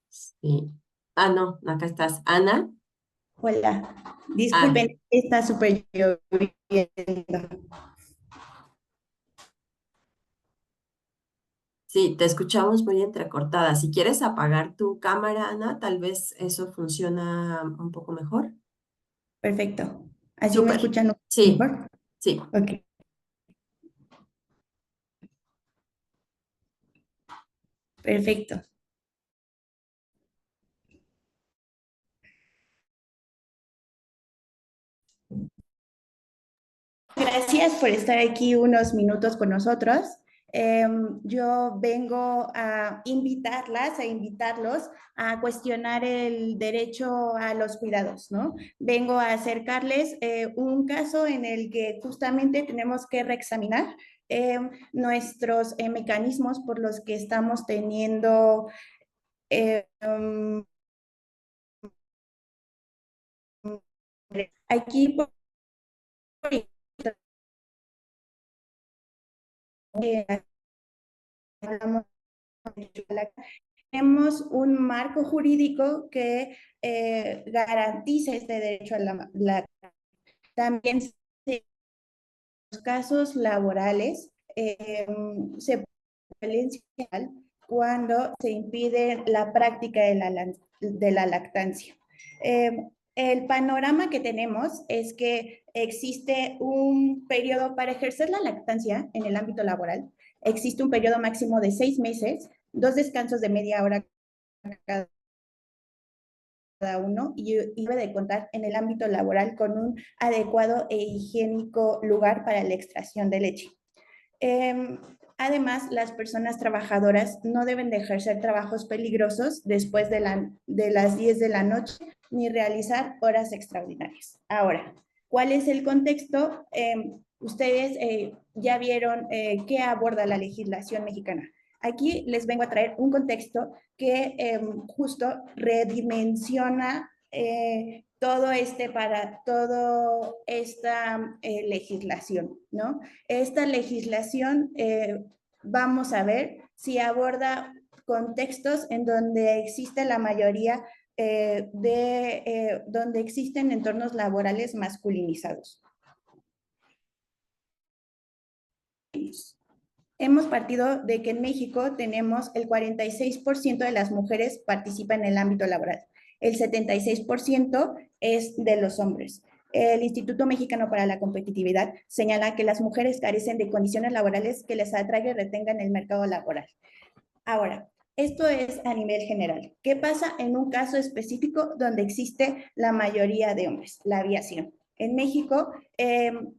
Sí. Ah, no, acá estás. Ana. Hola, Ah, disculpen, está súper lloviendo. sí, te escuchamos muy entrecortada. Si quieres apagar tu cámara, Ana, tal vez eso funciona un poco mejor. Perfecto. ¿Así me Súper. escuchan Sí, mejor? sí. Ok. Perfecto. Gracias por estar aquí unos minutos con nosotros. Yo vengo a invitarlas, a invitarlos a cuestionar el derecho a los cuidados, ¿no? Vengo a acercarles un caso en el que justamente tenemos que reexaminar nuestros mecanismos por los que estamos teniendo aquí por hablamos tenemos un marco jurídico que garantiza este derecho a también en los casos laborales se violencia cuando se impide la práctica de la lactancia. El panorama que tenemos es que existe un periodo para ejercer la lactancia en el ámbito laboral. Existe un periodo máximo de 6 meses, 2 descansos de media hora cada uno y debe de contar en el ámbito laboral con un adecuado e higiénico lugar para la extracción de leche. Eh, Además, las personas trabajadoras no deben de ejercer trabajos peligrosos después de las 10 de la noche ni realizar horas extraordinarias. Ahora, ¿cuál es el contexto? Ustedes ya vieron qué aborda la legislación mexicana. Aquí les vengo a traer un contexto que justo redimensiona toda esta legislación, ¿no? Esta legislación, vamos a ver si aborda contextos en donde existe la mayoría donde existen entornos laborales masculinizados. Hemos partido de que en México tenemos el 46% de las mujeres participa en el ámbito laboral, el 76% es de los hombres. El Instituto Mexicano para la Competitividad señala que las mujeres carecen de condiciones laborales que les atraigan y retengan el mercado laboral. Ahora, esto es a nivel general. ¿Qué pasa en un caso específico donde existe la mayoría de hombres? La aviación. En México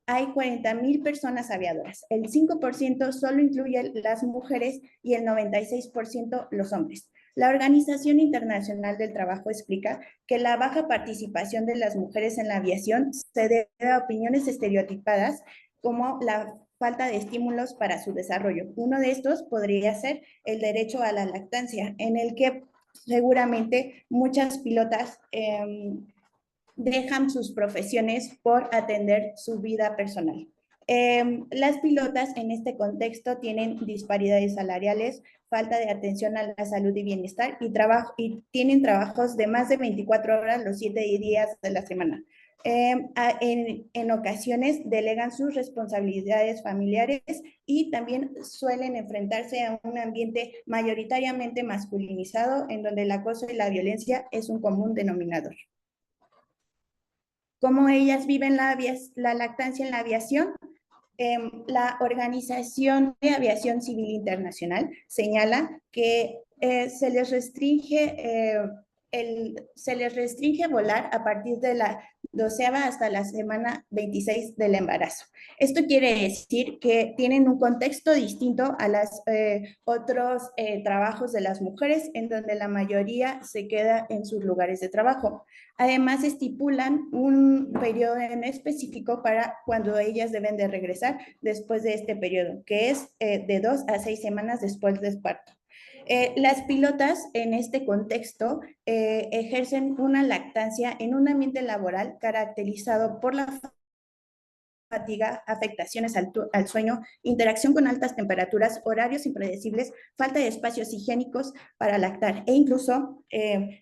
hay 40,000 personas aviadoras. El 5% solo incluye las mujeres y el 96% los hombres. La Organización Internacional del Trabajo explica que la baja participación de las mujeres en la aviación se debe a opiniones estereotipadas como la falta de estímulos para su desarrollo. Uno de estos podría ser el derecho a la lactancia, en el que seguramente muchas pilotas dejan sus profesiones por atender su vida personal. Las pilotas en este contexto tienen disparidades salariales, falta de atención a la salud y bienestar y tienen trabajos de más de 24 horas los 7 días de la semana. En ocasiones delegan sus responsabilidades familiares y también suelen enfrentarse a un ambiente mayoritariamente masculinizado en donde el acoso y la violencia es un común denominador. ¿Cómo ellas viven la lactancia en la aviación? La Organización de Aviación Civil Internacional señala que se les restringe se les restringe volar a partir de la 12ª hasta la semana 26 del embarazo. Esto quiere decir que tienen un contexto distinto a los otros trabajos de las mujeres, en donde la mayoría se queda en sus lugares de trabajo. Además, estipulan un periodo en específico para cuando ellas deben de regresar después de este periodo, que es de 2 a 6 semanas después del parto. Las pilotas en este contexto ejercen una lactancia en un ambiente laboral caracterizado por la fatiga, afectaciones al sueño, interacción con altas temperaturas, horarios impredecibles, falta de espacios higiénicos para lactar e incluso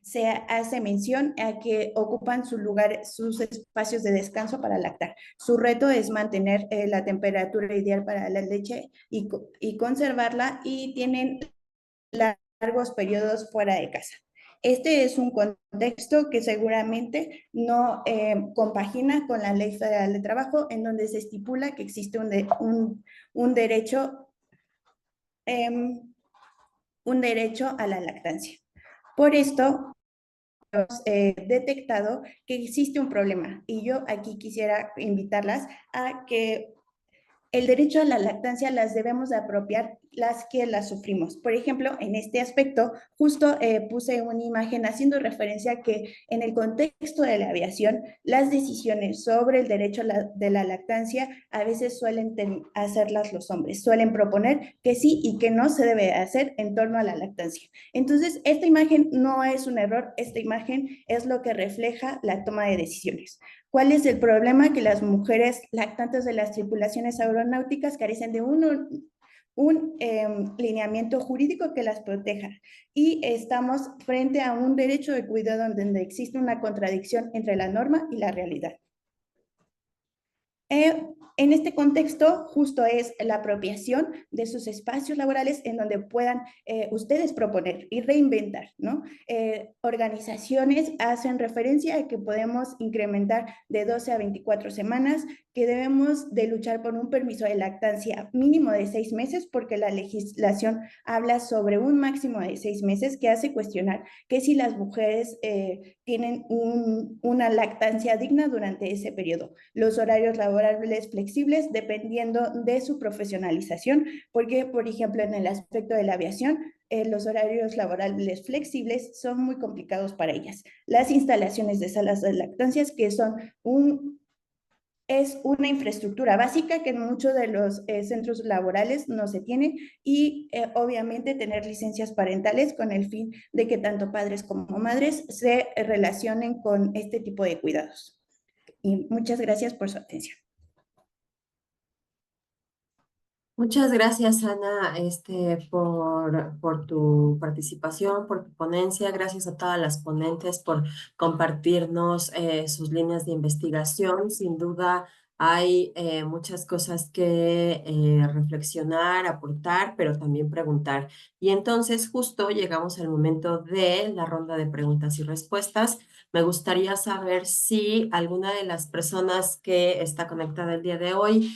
se hace mención a que ocupan sus espacios de descanso para lactar. Su reto es mantener la temperatura ideal para la leche y conservarla, y tienen largos periodos fuera de casa. Este es un contexto que seguramente no compagina con la Ley Federal de Trabajo, en donde se estipula que existe un derecho a la lactancia. Por esto, hemos detectado que existe un problema, y yo aquí quisiera invitarlas a que el derecho a la lactancia las debemos de apropiar las que la sufrimos. Por ejemplo, en este aspecto, justo puse una imagen haciendo referencia a que en el contexto de la aviación, las decisiones sobre el derecho de la lactancia a veces suelen hacerlas los hombres, suelen proponer que sí y que no se debe hacer en torno a la lactancia. Entonces, esta imagen no es un error, esta imagen es lo que refleja la toma de decisiones. ¿Cuál es el problema? Que las mujeres lactantes de las tripulaciones aeronáuticas carecen de un lineamiento jurídico que las proteja, y estamos frente a un derecho de cuidado donde existe una contradicción entre la norma y la realidad. En este contexto, justo es la apropiación de sus espacios laborales en donde puedan ustedes proponer y reinventar, ¿no? Organizaciones hacen referencia a que podemos incrementar de 12 a 24 semanas, que debemos de luchar por un permiso de lactancia mínimo de 6 meses, porque la legislación habla sobre un máximo de 6 meses, que hace cuestionar que si las mujeres tienen una lactancia digna durante ese periodo. Los horarios laborables flexibles dependiendo de su profesionalización, porque, por ejemplo, en el aspecto de la aviación, los horarios laborables flexibles son muy complicados para ellas. Las instalaciones de salas de lactancias, que es una infraestructura básica que en muchos de los centros laborales no se tiene, y obviamente tener licencias parentales con el fin de que tanto padres como madres se relacionen con este tipo de cuidados. Y muchas gracias por su atención. Muchas gracias, Ana, por tu participación, por tu ponencia. Gracias a todas las ponentes por compartirnos sus líneas de investigación. Sin duda hay muchas cosas que reflexionar, aportar, pero también preguntar. Y entonces justo llegamos al momento de la ronda de preguntas y respuestas. Me gustaría saber si alguna de las personas que está conectada el día de hoy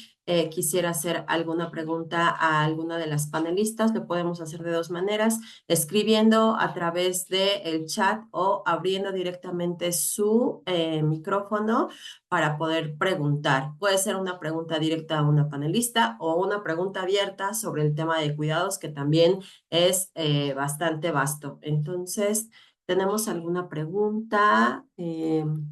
quisiera hacer alguna pregunta a alguna de las panelistas. Lo podemos hacer de dos maneras: escribiendo a través del chat o abriendo directamente su micrófono para poder preguntar. Puede ser una pregunta directa a una panelista o una pregunta abierta sobre el tema de cuidados, que también es bastante vasto. Entonces, ¿tenemos alguna pregunta?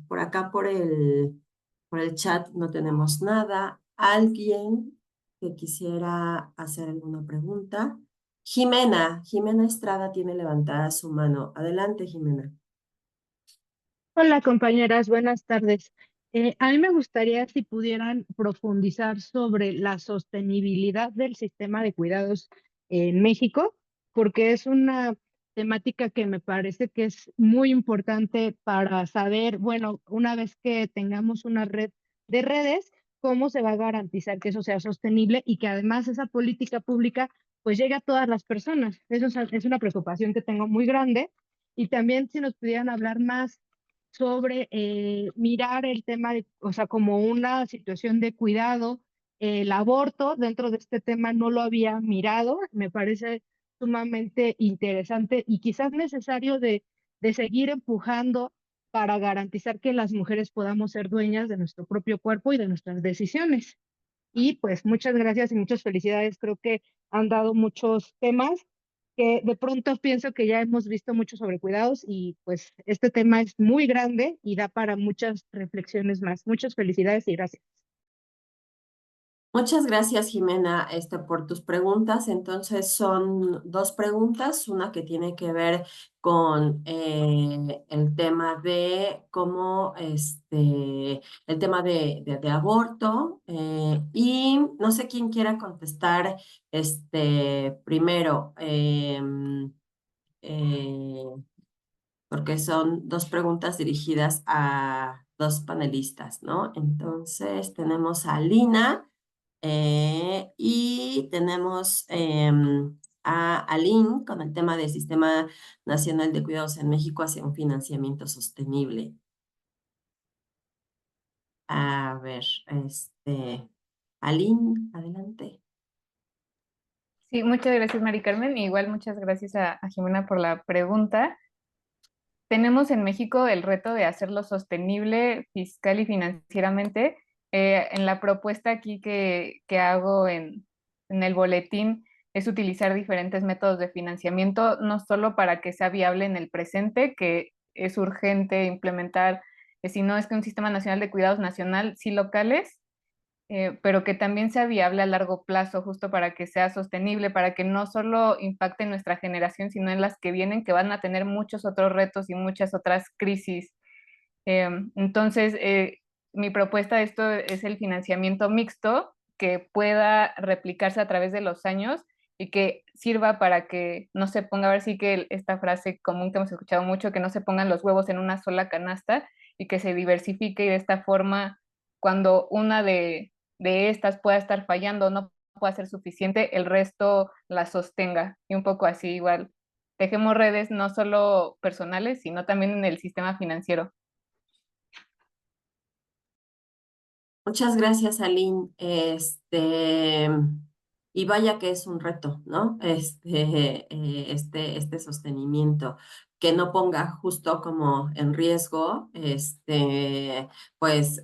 Por acá, por el chat no tenemos nada. ¿Alguien que quisiera hacer alguna pregunta? Jimena Estrada tiene levantada su mano. Adelante, Jimena. Hola compañeras, buenas tardes. A mí me gustaría si pudieran profundizar sobre la sostenibilidad del sistema de cuidados en México, porque es una temática que me parece que es muy importante para saber, bueno, una vez que tengamos una red de redes, cómo se va a garantizar que eso sea sostenible y que además esa política pública pues llegue a todas las personas. Eso es una preocupación que tengo muy grande. Y también si nos pudieran hablar más sobre mirar el tema, o sea, como una situación de cuidado. El aborto dentro de este tema no lo había mirado, me parece sumamente interesante y quizás necesario de de seguir empujando para garantizar que las mujeres podamos ser dueñas de nuestro propio cuerpo y de nuestras decisiones. Y pues muchas gracias y muchas felicidades. Creo que han dado muchos temas que de pronto pienso que ya hemos visto mucho sobre cuidados y pues este tema es muy grande y da para muchas reflexiones más. Muchas felicidades y gracias. Muchas gracias, Jimena, por tus preguntas. Entonces, son dos preguntas, una que tiene que ver con el tema de cómo, el tema de aborto, y no sé quién quiera contestar, primero, eh, porque son dos preguntas dirigidas a dos panelistas, ¿no? Entonces, tenemos a Lina. Y tenemos a Aline con el tema del Sistema Nacional de Cuidados en México hacia un financiamiento sostenible. A ver, Aline, adelante. Sí, muchas gracias, Mari Carmen. Y igual muchas gracias a Jimena por la pregunta. Tenemos en México el reto de hacerlo sostenible fiscal y financieramente. En la propuesta aquí que hago en el boletín es utilizar diferentes métodos de financiamiento, no solo para que sea viable en el presente, que es urgente implementar, sino es que un Sistema Nacional de Cuidados Nacional, sí locales, pero que también sea viable a largo plazo, justo para que sea sostenible, para que no solo impacte en nuestra generación, sino en las que vienen, que van a tener muchos otros retos y muchas otras crisis. Entonces, mi propuesta de esto es el financiamiento mixto, que pueda replicarse a través de los años y que sirva para que no se ponga, a ver sí que esta frase común que hemos escuchado mucho, que no se pongan los huevos en una sola canasta y que se diversifique y de esta forma, cuando una de estas pueda estar fallando, no pueda ser suficiente, el resto la sostenga. Y un poco así igual, dejemos redes no solo personales, sino también en el sistema financiero. Muchas gracias, Aline. Y vaya que es un reto, ¿no? Este sostenimiento, que no ponga justo como en riesgo, pues,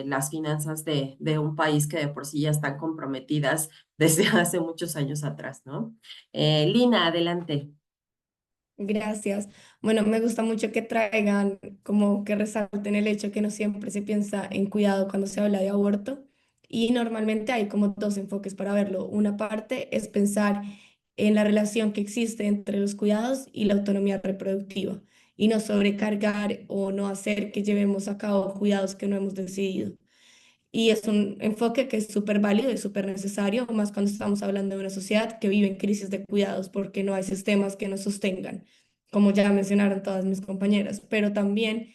las finanzas de un país que de por sí ya están comprometidas desde hace muchos años atrás, ¿no? Lina, adelante. Gracias. Bueno, me gusta mucho que traigan, como que resalten el hecho que no siempre se piensa en cuidado cuando se habla de aborto y normalmente hay como dos enfoques para verlo. Una parte es pensar en la relación que existe entre los cuidados y la autonomía reproductiva y no sobrecargar o no hacer que llevemos a cabo cuidados que no hemos decidido. Y es un enfoque que es súper válido y súper necesario, más cuando estamos hablando de una sociedad que vive en crisis de cuidados porque no hay sistemas que nos sostengan, como ya mencionaron todas mis compañeras, pero también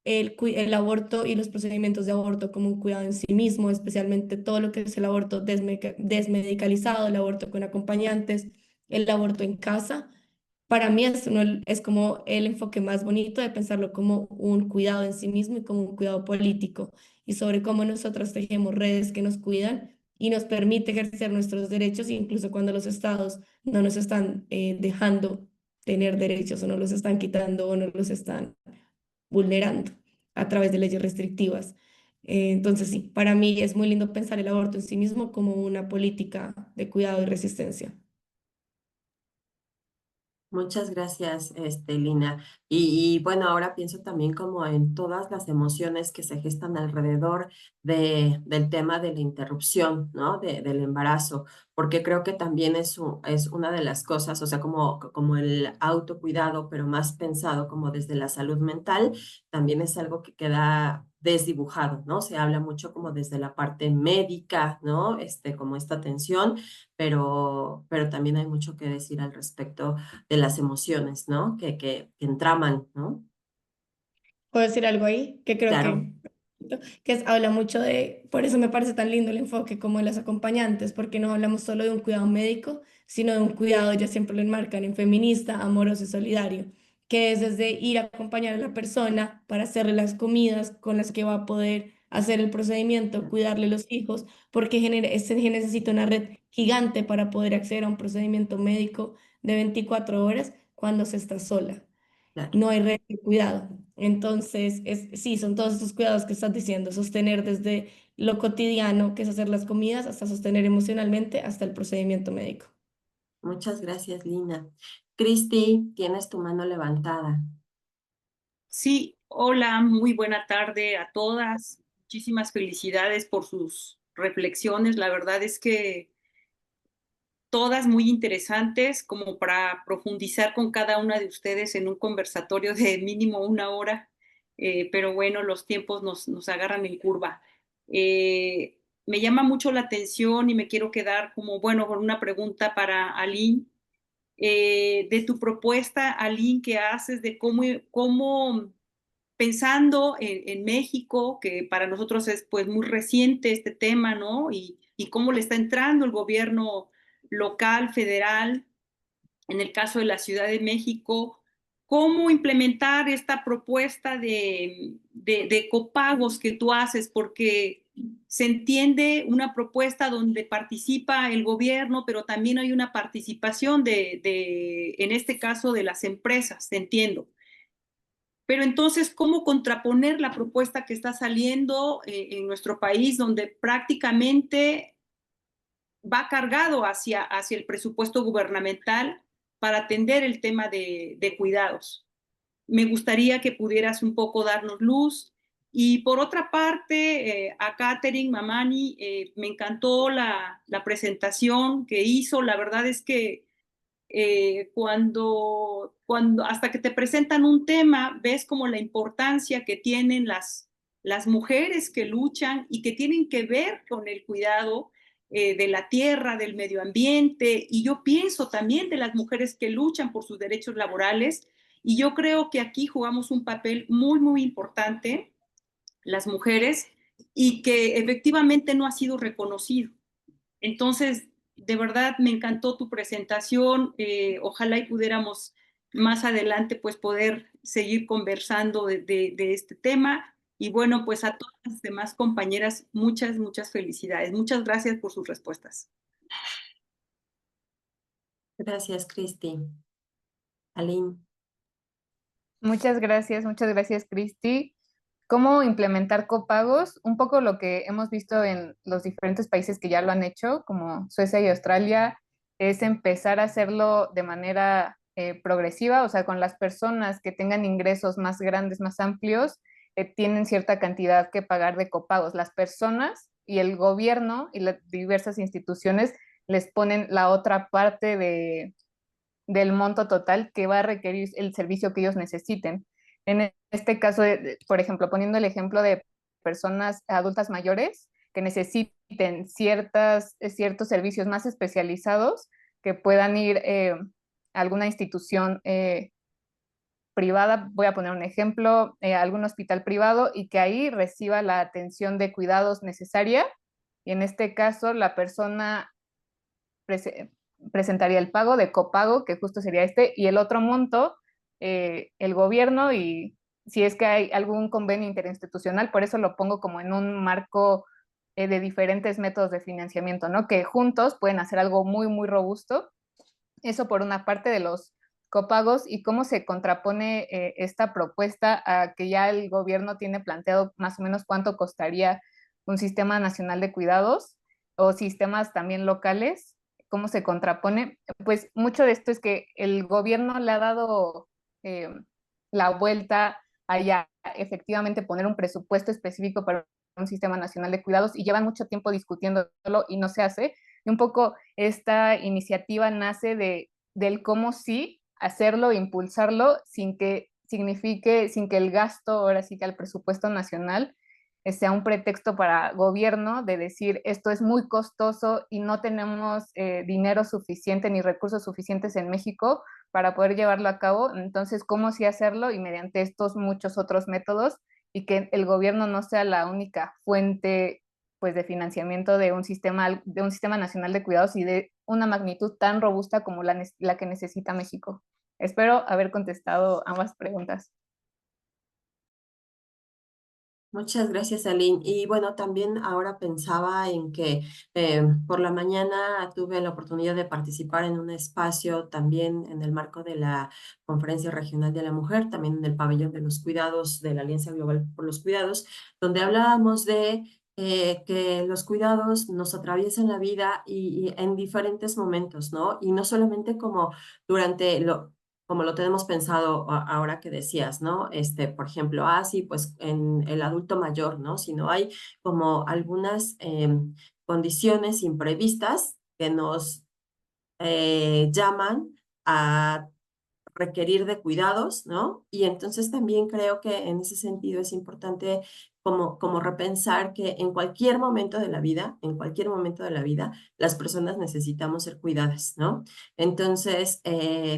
el aborto y los procedimientos de aborto como un cuidado en sí mismo, especialmente todo lo que es el aborto desmedicalizado, el aborto con acompañantes, el aborto en casa. Para mí es como el enfoque más bonito de pensarlo como un cuidado en sí mismo y como un cuidado político y sobre cómo nosotros tejemos redes que nos cuidan y nos permite ejercer nuestros derechos, incluso cuando los estados no nos están dejando tener derechos o no los están quitando o no los están vulnerando a través de leyes restrictivas. Entonces, sí, para mí es muy lindo pensar el aborto en sí mismo como una política de cuidado y resistencia. Muchas gracias, Lina. Y bueno, ahora pienso también como en todas las emociones que se gestan alrededor del tema de la interrupción, ¿no? Del embarazo, porque creo que también es una de las cosas, o sea, como el autocuidado, pero más pensado como desde la salud mental, también es algo que queda desdibujado, ¿no? Se habla mucho como desde la parte médica, ¿no? Como esta atención, pero también hay mucho que decir al respecto de las emociones, ¿no? Que entraman, ¿no? ¿Puedo decir algo ahí? Que creo Claro. que habla mucho de, por eso me parece tan lindo el enfoque como de las acompañantes, porque no hablamos solo de un cuidado médico, sino de un cuidado, ya siempre lo enmarcan, en feminista, amoroso y solidario, que es desde ir a acompañar a la persona para hacerle las comidas con las que va a poder hacer el procedimiento, cuidarle los hijos, porque se necesita una red gigante para poder acceder a un procedimiento médico de 24 horas cuando se está sola. claro. no hay red de cuidado. Entonces, sí, son todos estos cuidados que estás diciendo, sostener desde lo cotidiano, que es hacer las comidas, hasta sostener emocionalmente, hasta el procedimiento médico. Muchas gracias, Lina. Cristi, tienes tu mano levantada. Sí, hola, muy buena tarde a todas. Muchísimas felicidades por sus reflexiones. La verdad es que todas muy interesantes como para profundizar con cada una de ustedes en un conversatorio de mínimo 1 hora. Pero bueno, los tiempos nos agarran en curva. Me llama mucho la atención y me quiero quedar como, bueno, con una pregunta para Aline. De tu propuesta, Aline, que haces de cómo pensando en México, que para nosotros es pues muy reciente este tema, ¿no? Y cómo le está entrando el gobierno local, federal, en el caso de la Ciudad de México, cómo implementar esta propuesta de copagos que tú haces, porque se entiende una propuesta donde participa el gobierno, pero también hay una participación en este caso, de las empresas, entiendo. Pero entonces, ¿cómo contraponer la propuesta que está saliendo en nuestro país, donde prácticamente va cargado hacia el presupuesto gubernamental para atender el tema de cuidados? Me gustaría que pudieras un poco darnos luz. Y por otra parte, a Catherine Mamani, me encantó la presentación que hizo. La verdad es que cuando hasta que te presentan un tema, ves como la importancia que tienen las mujeres que luchan y que tienen que ver con el cuidado de la tierra, del medio ambiente, y yo pienso también de las mujeres que luchan por sus derechos laborales, y yo creo que aquí jugamos un papel muy, muy importante, las mujeres, y que efectivamente no ha sido reconocido. Entonces, de verdad me encantó tu presentación. Ojalá y pudiéramos más adelante pues poder seguir conversando de este tema. Y bueno, pues a todas las demás compañeras, muchas, muchas felicidades. Muchas gracias por sus respuestas. Gracias, Cristi. Aline. Muchas gracias, Cristi. ¿Cómo implementar copagos? Un poco lo que hemos visto en los diferentes países que ya lo han hecho, como Suecia y Australia, es empezar a hacerlo de manera progresiva, o sea, con las personas que tengan ingresos más grandes, más amplios, tienen cierta cantidad que pagar de copagos. Las personas y el gobierno y las diversas instituciones les ponen la otra parte del monto total que va a requerir el servicio que ellos necesiten. En este caso, por ejemplo, poniendo el ejemplo de personas adultas mayores que necesiten ciertos servicios más especializados, que puedan ir a alguna institución privada, voy a poner un ejemplo, algún hospital privado, y que ahí reciba la atención de cuidados necesaria. Y en este caso, la persona presentaría el pago de copago, que justo sería este, y el otro monto, el gobierno, y si es que hay algún convenio interinstitucional, por eso lo pongo como en un marco de diferentes métodos de financiamiento, ¿no? Que juntos pueden hacer algo muy, muy robusto. Eso por una parte de los copagos. Y cómo se contrapone esta propuesta a que ya el gobierno tiene planteado más o menos cuánto costaría un sistema nacional de cuidados o sistemas también locales. ¿Cómo se contrapone? Pues mucho de esto es que el gobierno le ha dado eh, la vuelta a ya efectivamente poner un presupuesto específico para un sistema nacional de cuidados, y llevan mucho tiempo discutiéndolo y no se hace. Y un poco esta iniciativa nace del cómo sí hacerlo, impulsarlo, sin que signifique, sin que el gasto, ahora sí que al presupuesto nacional, sea un pretexto para gobierno de decir esto es muy costoso y no tenemos dinero suficiente ni recursos suficientes en México para poder llevarlo a cabo. Entonces, ¿cómo sí hacerlo? Y mediante estos muchos otros métodos, y que el gobierno no sea la única fuente pues de financiamiento de un sistema nacional de cuidados y de una magnitud tan robusta como la que necesita México. Espero haber contestado ambas preguntas. Muchas gracias, Aline. Y bueno, también ahora pensaba en que por la mañana tuve la oportunidad de participar en un espacio también en el marco de la Conferencia Regional de la Mujer, también en el pabellón de los cuidados de la Alianza Global por los Cuidados, donde hablábamos de que los cuidados nos atraviesan la vida y en diferentes momentos, ¿no? Y no solamente como durante como lo tenemos pensado ahora que decías, ¿no? Por ejemplo, sí, pues en el adulto mayor, ¿no? Sino hay como algunas condiciones imprevistas que nos llaman a requerir de cuidados, ¿no? Y entonces también creo que en ese sentido es importante como repensar que en cualquier momento de la vida, en cualquier momento de la vida, las personas necesitamos ser cuidadas, ¿no? Entonces,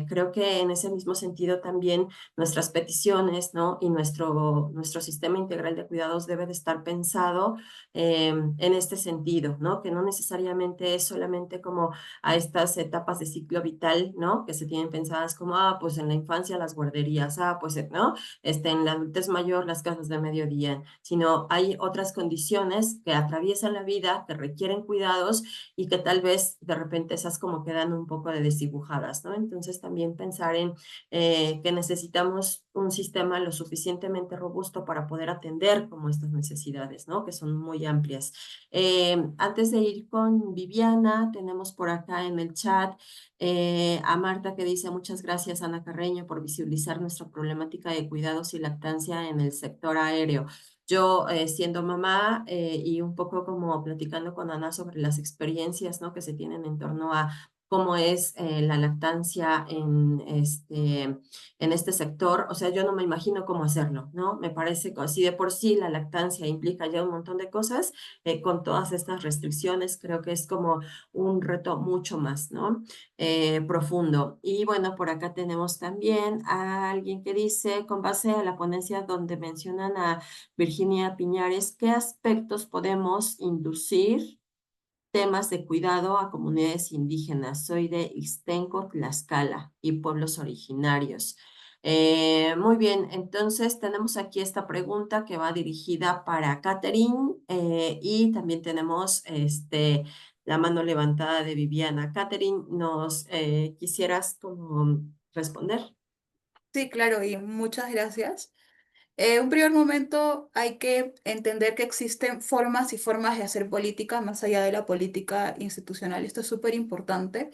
creo que en ese mismo sentido también nuestras peticiones, ¿no? Y nuestro sistema integral de cuidados debe de estar pensado en este sentido, ¿no? Que no necesariamente es solamente como a estas etapas de ciclo vital, ¿no? Que se tienen pensadas como, pues en la infancia las guarderías, pues, ¿no? En la adultez mayor las casas de mediodía, sino hay otras condiciones que atraviesan la vida, que requieren cuidados y que tal vez de repente esas como quedan un poco de desdibujadas, ¿no? Entonces también pensar en que necesitamos un sistema lo suficientemente robusto para poder atender como estas necesidades, ¿no? Que son muy amplias. Antes de ir con Viviana, tenemos por acá en el chat a Marta que dice muchas gracias Ana Carreño por visibilizar nuestra problemática de cuidados y lactancia en el sector aéreo. Yo siendo mamá y un poco como platicando con Ana sobre las experiencias, ¿no? Que se tienen en torno a cómo es la lactancia en este sector, o sea, yo no me imagino cómo hacerlo, ¿no? Me parece que si de por sí la lactancia implica ya un montón de cosas, con todas estas restricciones, creo que es como un reto mucho más, ¿no? Profundo. Y bueno, por acá tenemos también a alguien que dice, con base a la ponencia donde mencionan a Virginia Piñares, ¿qué aspectos podemos inducir temas de cuidado a comunidades indígenas? Soy de Ixtenco, Tlaxcala y pueblos originarios. Muy bien, entonces tenemos aquí esta pregunta que va dirigida para Catherine y también tenemos la mano levantada de Viviana. Catherine, ¿nos quisieras como responder? Sí, claro, y muchas gracias. En un primer momento hay que entender que existen formas y formas de hacer política más allá de la política institucional. Esto es súper importante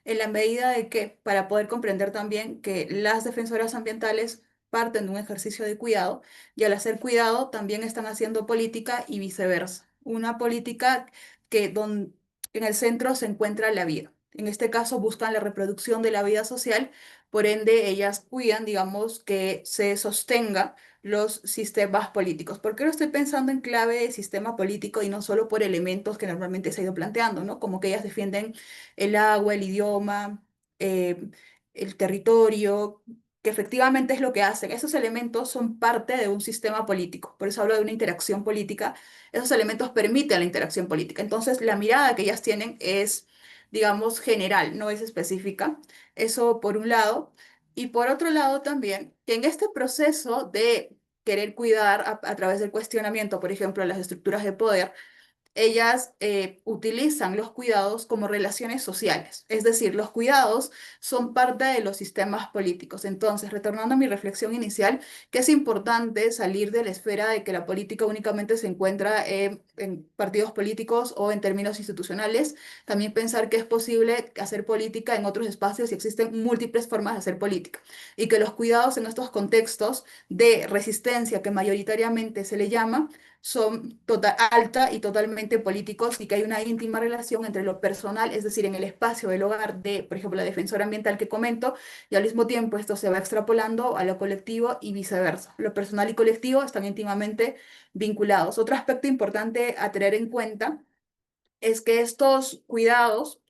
en la medida de que, para poder comprender también que las defensoras ambientales parten de un ejercicio de cuidado y al hacer cuidado también están haciendo política y viceversa. Una política en el centro se encuentra la vida. En este caso buscan la reproducción de la vida social, por ende ellas cuidan, digamos, que se sostenga los sistemas políticos. ¿Por qué lo estoy pensando en clave de sistema político y no solo por elementos que normalmente se ha ido planteando, ¿no? Como que ellas defienden el agua, el idioma, eh, el territorio, que efectivamente es lo que hacen. Esos elementos son parte de un sistema político. Por eso hablo de una interacción política. Esos elementos permiten la interacción política. Entonces, la mirada que ellas tienen es, digamos, general, no es específica. Eso por un lado. Y por otro lado también, que en este proceso de querer cuidar a través del cuestionamiento, por ejemplo, las estructuras de poder, ellas utilizan los cuidados como relaciones sociales, es decir, los cuidados son parte de los sistemas políticos. Entonces, retornando a mi reflexión inicial, que es importante salir de la esfera de que la política únicamente se encuentra en partidos políticos o en términos institucionales, también pensar que es posible hacer política en otros espacios y existen múltiples formas de hacer política y que los cuidados en estos contextos de resistencia que mayoritariamente se le llama, son alta y totalmente políticos y que hay una íntima relación entre lo personal, es decir, en el espacio del hogar de, por ejemplo, la defensora ambiental que comento, y al mismo tiempo esto se va extrapolando a lo colectivo y viceversa. Lo personal y colectivo están íntimamente vinculados. Otro aspecto importante a tener en cuenta es que estos cuidados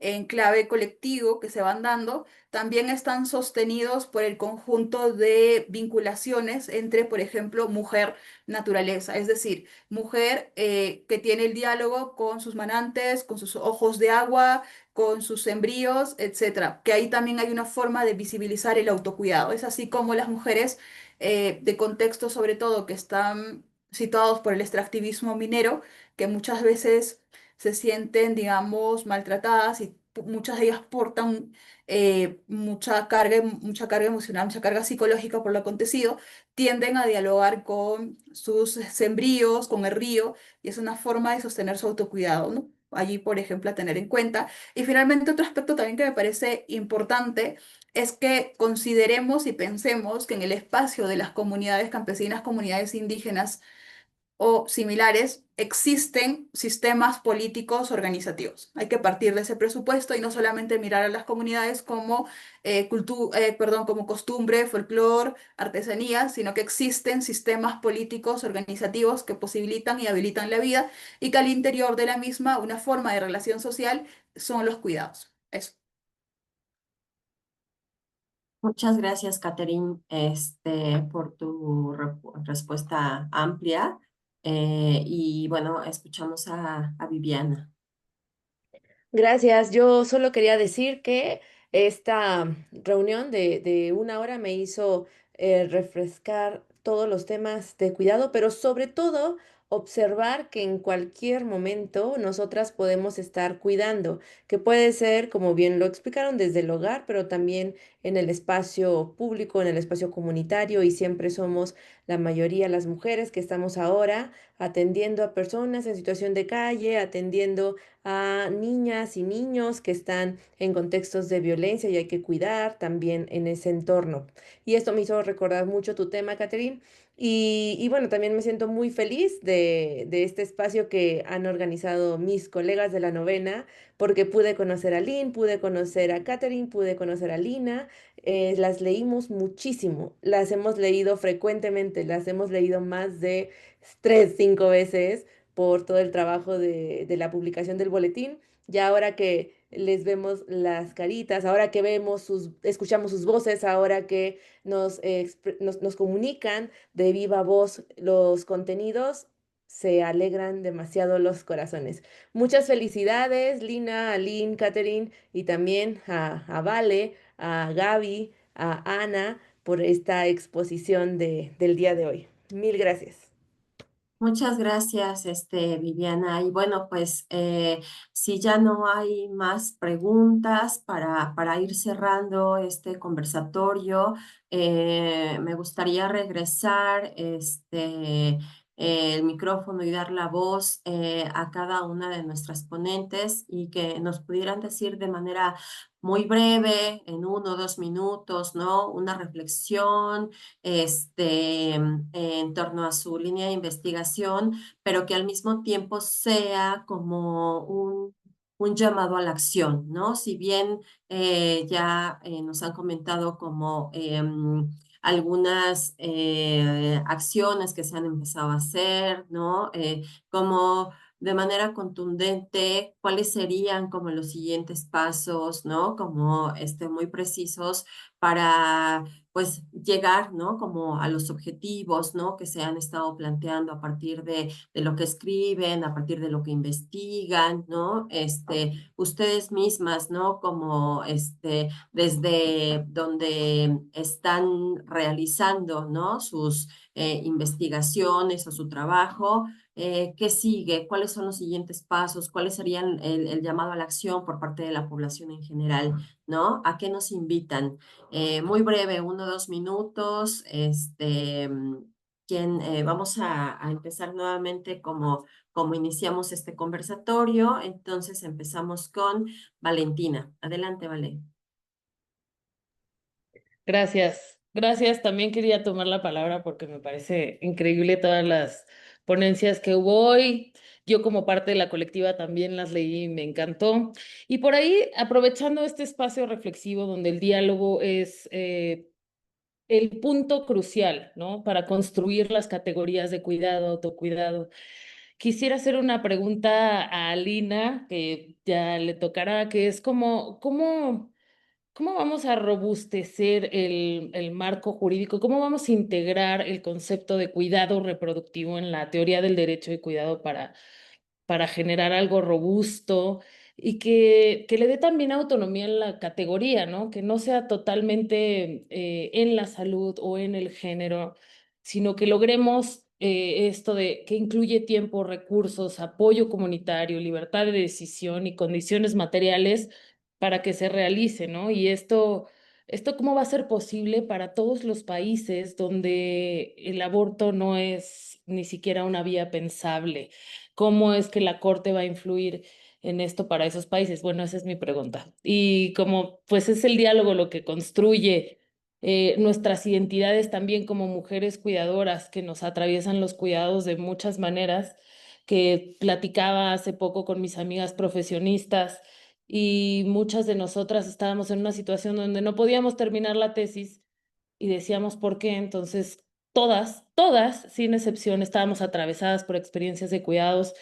en clave colectivo que se van dando también están sostenidos por el conjunto de vinculaciones entre, por ejemplo, mujer-naturaleza, es decir, mujer que tiene el diálogo con sus manantes, con sus ojos de agua, con sus embrios, etcétera, que ahí también hay una forma de visibilizar el autocuidado. Es así como las mujeres de contexto, sobre todo, que están situados por el extractivismo minero, que muchas veces se sienten, digamos, maltratadas y muchas de ellas portan mucha carga emocional, mucha carga psicológica por lo acontecido, tienden a dialogar con sus sembríos, con el río, y es una forma de sostener su autocuidado, ¿no? Allí, por ejemplo, a tener en cuenta. Y finalmente, otro aspecto también que me parece importante es que consideremos y pensemos que en el espacio de las comunidades campesinas, comunidades indígenas o similares, existen sistemas políticos organizativos. Hay que partir de ese presupuesto y no solamente mirar a las comunidades como, como costumbre, folclore, artesanía, sino que existen sistemas políticos organizativos que posibilitan y habilitan la vida y que al interior de la misma una forma de relación social son los cuidados. Eso. Muchas gracias, Catherine, por tu respuesta amplia. Y bueno, escuchamos a Viviana. Gracias. Yo solo quería decir que esta reunión de 1 hora me hizo refrescar todos los temas de cuidado, pero sobre todo observar que en cualquier momento nosotras podemos estar cuidando, que puede ser, como bien lo explicaron, desde el hogar, pero también en el espacio público, en el espacio comunitario, y siempre somos la mayoría las mujeres que estamos ahora atendiendo a personas en situación de calle, atendiendo a niñas y niños que están en contextos de violencia y hay que cuidar también en ese entorno. Y esto me hizo recordar mucho tu tema, Catherine. Y bueno, también me siento muy feliz de este espacio que han organizado mis colegas de la novena, porque pude conocer a Lynn, pude conocer a Catherine, pude conocer a Lina. Las leímos muchísimo, las hemos leído frecuentemente, las hemos leído más de 3, 5 veces por todo el trabajo de la publicación del boletín. Ya ahora que les vemos las caritas, ahora que escuchamos sus voces, ahora que nos comunican de viva voz los contenidos, se alegran demasiado los corazones. Muchas felicidades, Lina, Aline, Catherine, y también a Vale, a Gaby, a Ana, por esta exposición del día de hoy. Mil gracias. Muchas gracias, Viviana. Y bueno, pues si ya no hay más preguntas para ir cerrando este conversatorio, me gustaría regresar el micrófono y dar la voz a cada una de nuestras ponentes y que nos pudieran decir de manera muy breve, en 1 o 2 minutos, ¿no? Una reflexión en torno a su línea de investigación, pero que al mismo tiempo sea como un llamado a la acción, ¿no? Si bien ya nos han comentado como algunas acciones que se han empezado a hacer, ¿no? Como de manera contundente, cuáles serían como los siguientes pasos, ¿no? Como muy precisos para pues llegar, ¿no? Como a los objetivos, ¿no? Que se han estado planteando a partir de lo que escriben, a partir de lo que investigan, ¿no? Ustedes mismas, ¿no? Como desde donde están realizando, ¿no? Sus investigaciones o su trabajo, ¿qué sigue? ¿Cuáles son los siguientes pasos? ¿Cuáles serían el llamado a la acción por parte de la población en general, ¿no? ¿A qué nos invitan? Muy breve, 1 o 2 minutos. Vamos a empezar nuevamente como iniciamos este conversatorio. Entonces empezamos con Valentina. Adelante, Vale. Gracias, gracias. También quería tomar la palabra porque me parece increíble todas las ponencias que hubo hoy. Yo como parte de la colectiva también las leí y me encantó. Y por ahí, aprovechando este espacio reflexivo donde el diálogo es el punto crucial, ¿no? Para construir las categorías de cuidado, autocuidado. Quisiera hacer una pregunta a Alina, que ya le tocará, que es ¿cómo vamos a robustecer el marco jurídico? ¿Cómo vamos a integrar el concepto de cuidado reproductivo en la teoría del derecho de cuidado para generar algo robusto y que le dé también autonomía a la categoría, ¿no? Que no sea totalmente en la salud o en el género, sino que logremos esto de que incluye tiempo, recursos, apoyo comunitario, libertad de decisión y condiciones materiales para que se realice, ¿no? Y esto cómo va a ser posible para todos los países donde el aborto no es ni siquiera una vía pensable. ¿Cómo es que la Corte va a influir en esto para esos países? Bueno, esa es mi pregunta. Y como pues es el diálogo lo que construye nuestras identidades también como mujeres cuidadoras que nos atraviesan los cuidados de muchas maneras, que platicaba hace poco con mis amigas profesionistas y muchas de nosotras estábamos en una situación donde no podíamos terminar la tesis y decíamos por qué. Entonces, todas, sin excepción, estábamos atravesadas por experiencias de cuidados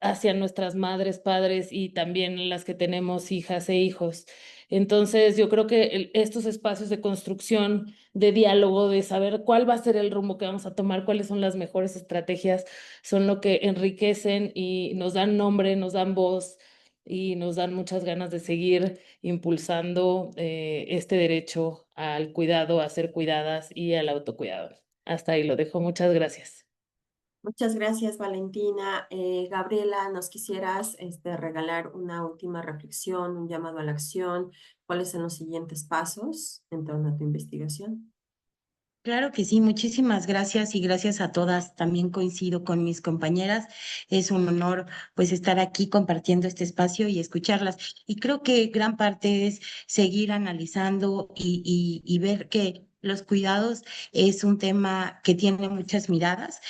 hacia nuestras madres, padres y también las que tenemos hijas e hijos. Entonces, yo creo que estos espacios de construcción, de diálogo, de saber cuál va a ser el rumbo que vamos a tomar, cuáles son las mejores estrategias, son lo que enriquecen y nos dan nombre, nos dan voz y nos dan muchas ganas de seguir impulsando este derecho al cuidado, a ser cuidadas y al autocuidado. Hasta ahí lo dejo. Muchas gracias. Muchas gracias, Valentina. Gabriela, ¿nos quisieras regalar una última reflexión, un llamado a la acción? ¿Cuáles son los siguientes pasos en torno a tu investigación? Claro que sí, muchísimas gracias y gracias a todas. También coincido con mis compañeras. Es un honor pues estar aquí compartiendo este espacio y escucharlas. Y creo que gran parte es seguir analizando y ver que los cuidados es un tema que tiene muchas miradas.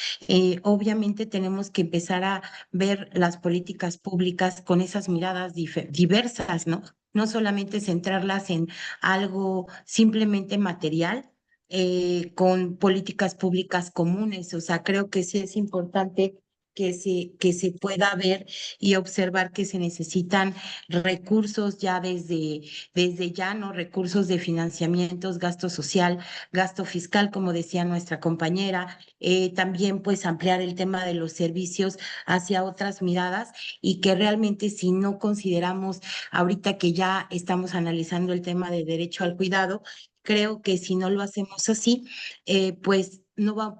Obviamente tenemos que empezar a ver las políticas públicas con esas miradas diversas, ¿no? No solamente centrarlas en algo simplemente material con políticas públicas comunes. O sea, creo que sí es importante que se pueda ver y observar que se necesitan recursos ya desde ya, ¿no? Recursos de financiamientos, gasto social, gasto fiscal, como decía nuestra compañera, también pues ampliar el tema de los servicios hacia otras miradas y que realmente si no consideramos ahorita que ya estamos analizando el tema de derecho al cuidado, creo que si no lo hacemos así, pues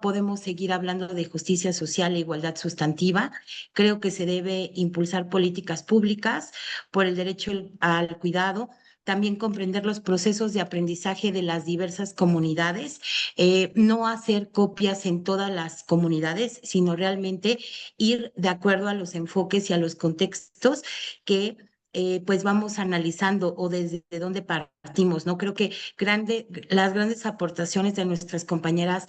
podemos seguir hablando de justicia social e igualdad sustantiva. Creo que se debe impulsar políticas públicas por el derecho al cuidado. También comprender los procesos de aprendizaje de las diversas comunidades, no hacer copias en todas las comunidades, sino realmente ir de acuerdo a los enfoques y a los contextos que pues vamos analizando o desde dónde partimos, ¿no? Creo que las grandes aportaciones de nuestras compañeras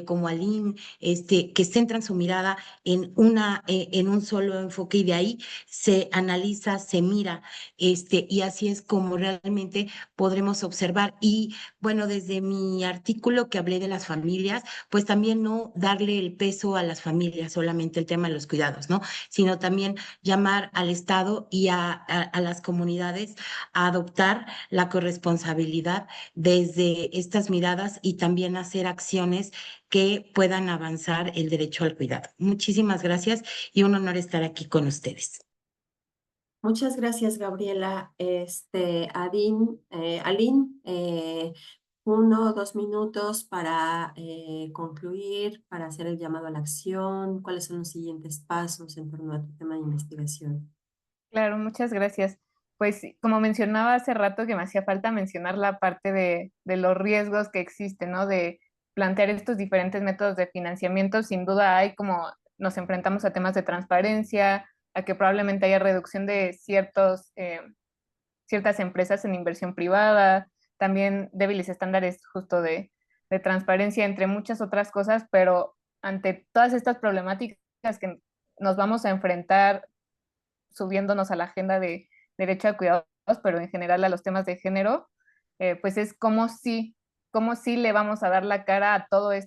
como Aline, que centran su mirada en un solo enfoque y de ahí se analiza, se mira, y así es como realmente podremos observar. Y bueno, desde mi artículo que hablé de las familias, pues también no darle el peso a las familias, solamente el tema de los cuidados, ¿no? Sino también llamar al Estado y a las comunidades a adoptar la corresponsabilidad desde estas miradas y también hacer acciones que puedan avanzar el derecho al cuidado. Muchísimas gracias y un honor estar aquí con ustedes. Muchas gracias, Gabriela. Aline, 1 o 2 minutos para concluir, para hacer el llamado a la acción. ¿Cuáles son los siguientes pasos en torno a tu tema de investigación? Claro, muchas gracias. Pues como mencionaba hace rato que me hacía falta mencionar la parte de los riesgos que existen, ¿no? De plantear estos diferentes métodos de financiamiento. Sin duda hay como nos enfrentamos a temas de transparencia, a que probablemente haya reducción de ciertas empresas en inversión privada, también débiles estándares justo de transparencia, entre muchas otras cosas, pero ante todas estas problemáticas que nos vamos a enfrentar subiéndonos a la agenda de derecho a cuidados, pero en general a los temas de género, pues es como si le vamos a dar la cara a todas